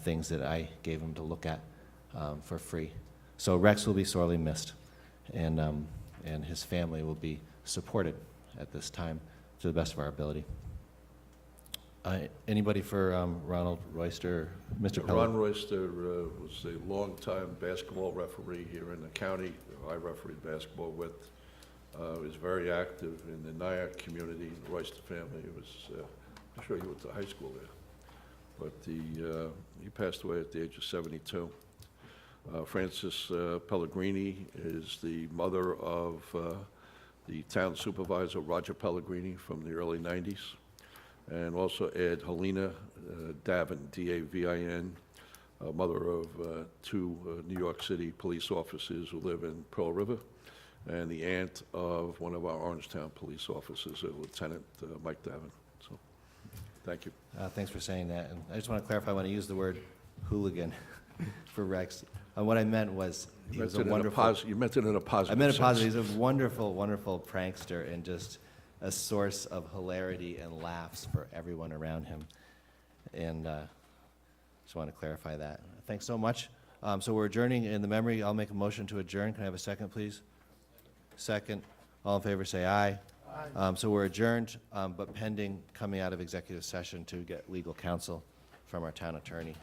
things that I gave him to look at for free. So Rex will be sorely missed, and his family will be supported at this time to the best of our ability. Anybody for Ronald Royster? Mr. Pelley? Ron Royster was a longtime basketball referee here in the county. I refereed basketball with. Was very active in the Nyack community. The Royster family was, I'm sure he went to high school there. But he passed away at the age of 72. Frances Pellegrini is the mother of the town supervisor, Roger Pellegrini, from the early 90s. And also Ed Helena Davin, D-A-V-I-N, mother of 2 New York City police officers who live in Pearl River, and the aunt of one of our Orangetown police officers, Lieutenant Mike Davin. So, thank you. Thanks for saying that. And I just want to clarify, when I use the word hooligan for Rex, what I meant was he was a wonderful... You meant it in a positive I meant it sense. positive. He's a wonderful, wonderful prankster and just a source of hilarity and laughs for everyone around him. And just want to clarify that. Thanks so much. So we're adjourning in the memory. I'll make a motion to adjourn. Can I have a second, please? Second. All in favor, say aye. Aye. So we're adjourned, but pending coming out of executive session to get legal counsel from our town attorney.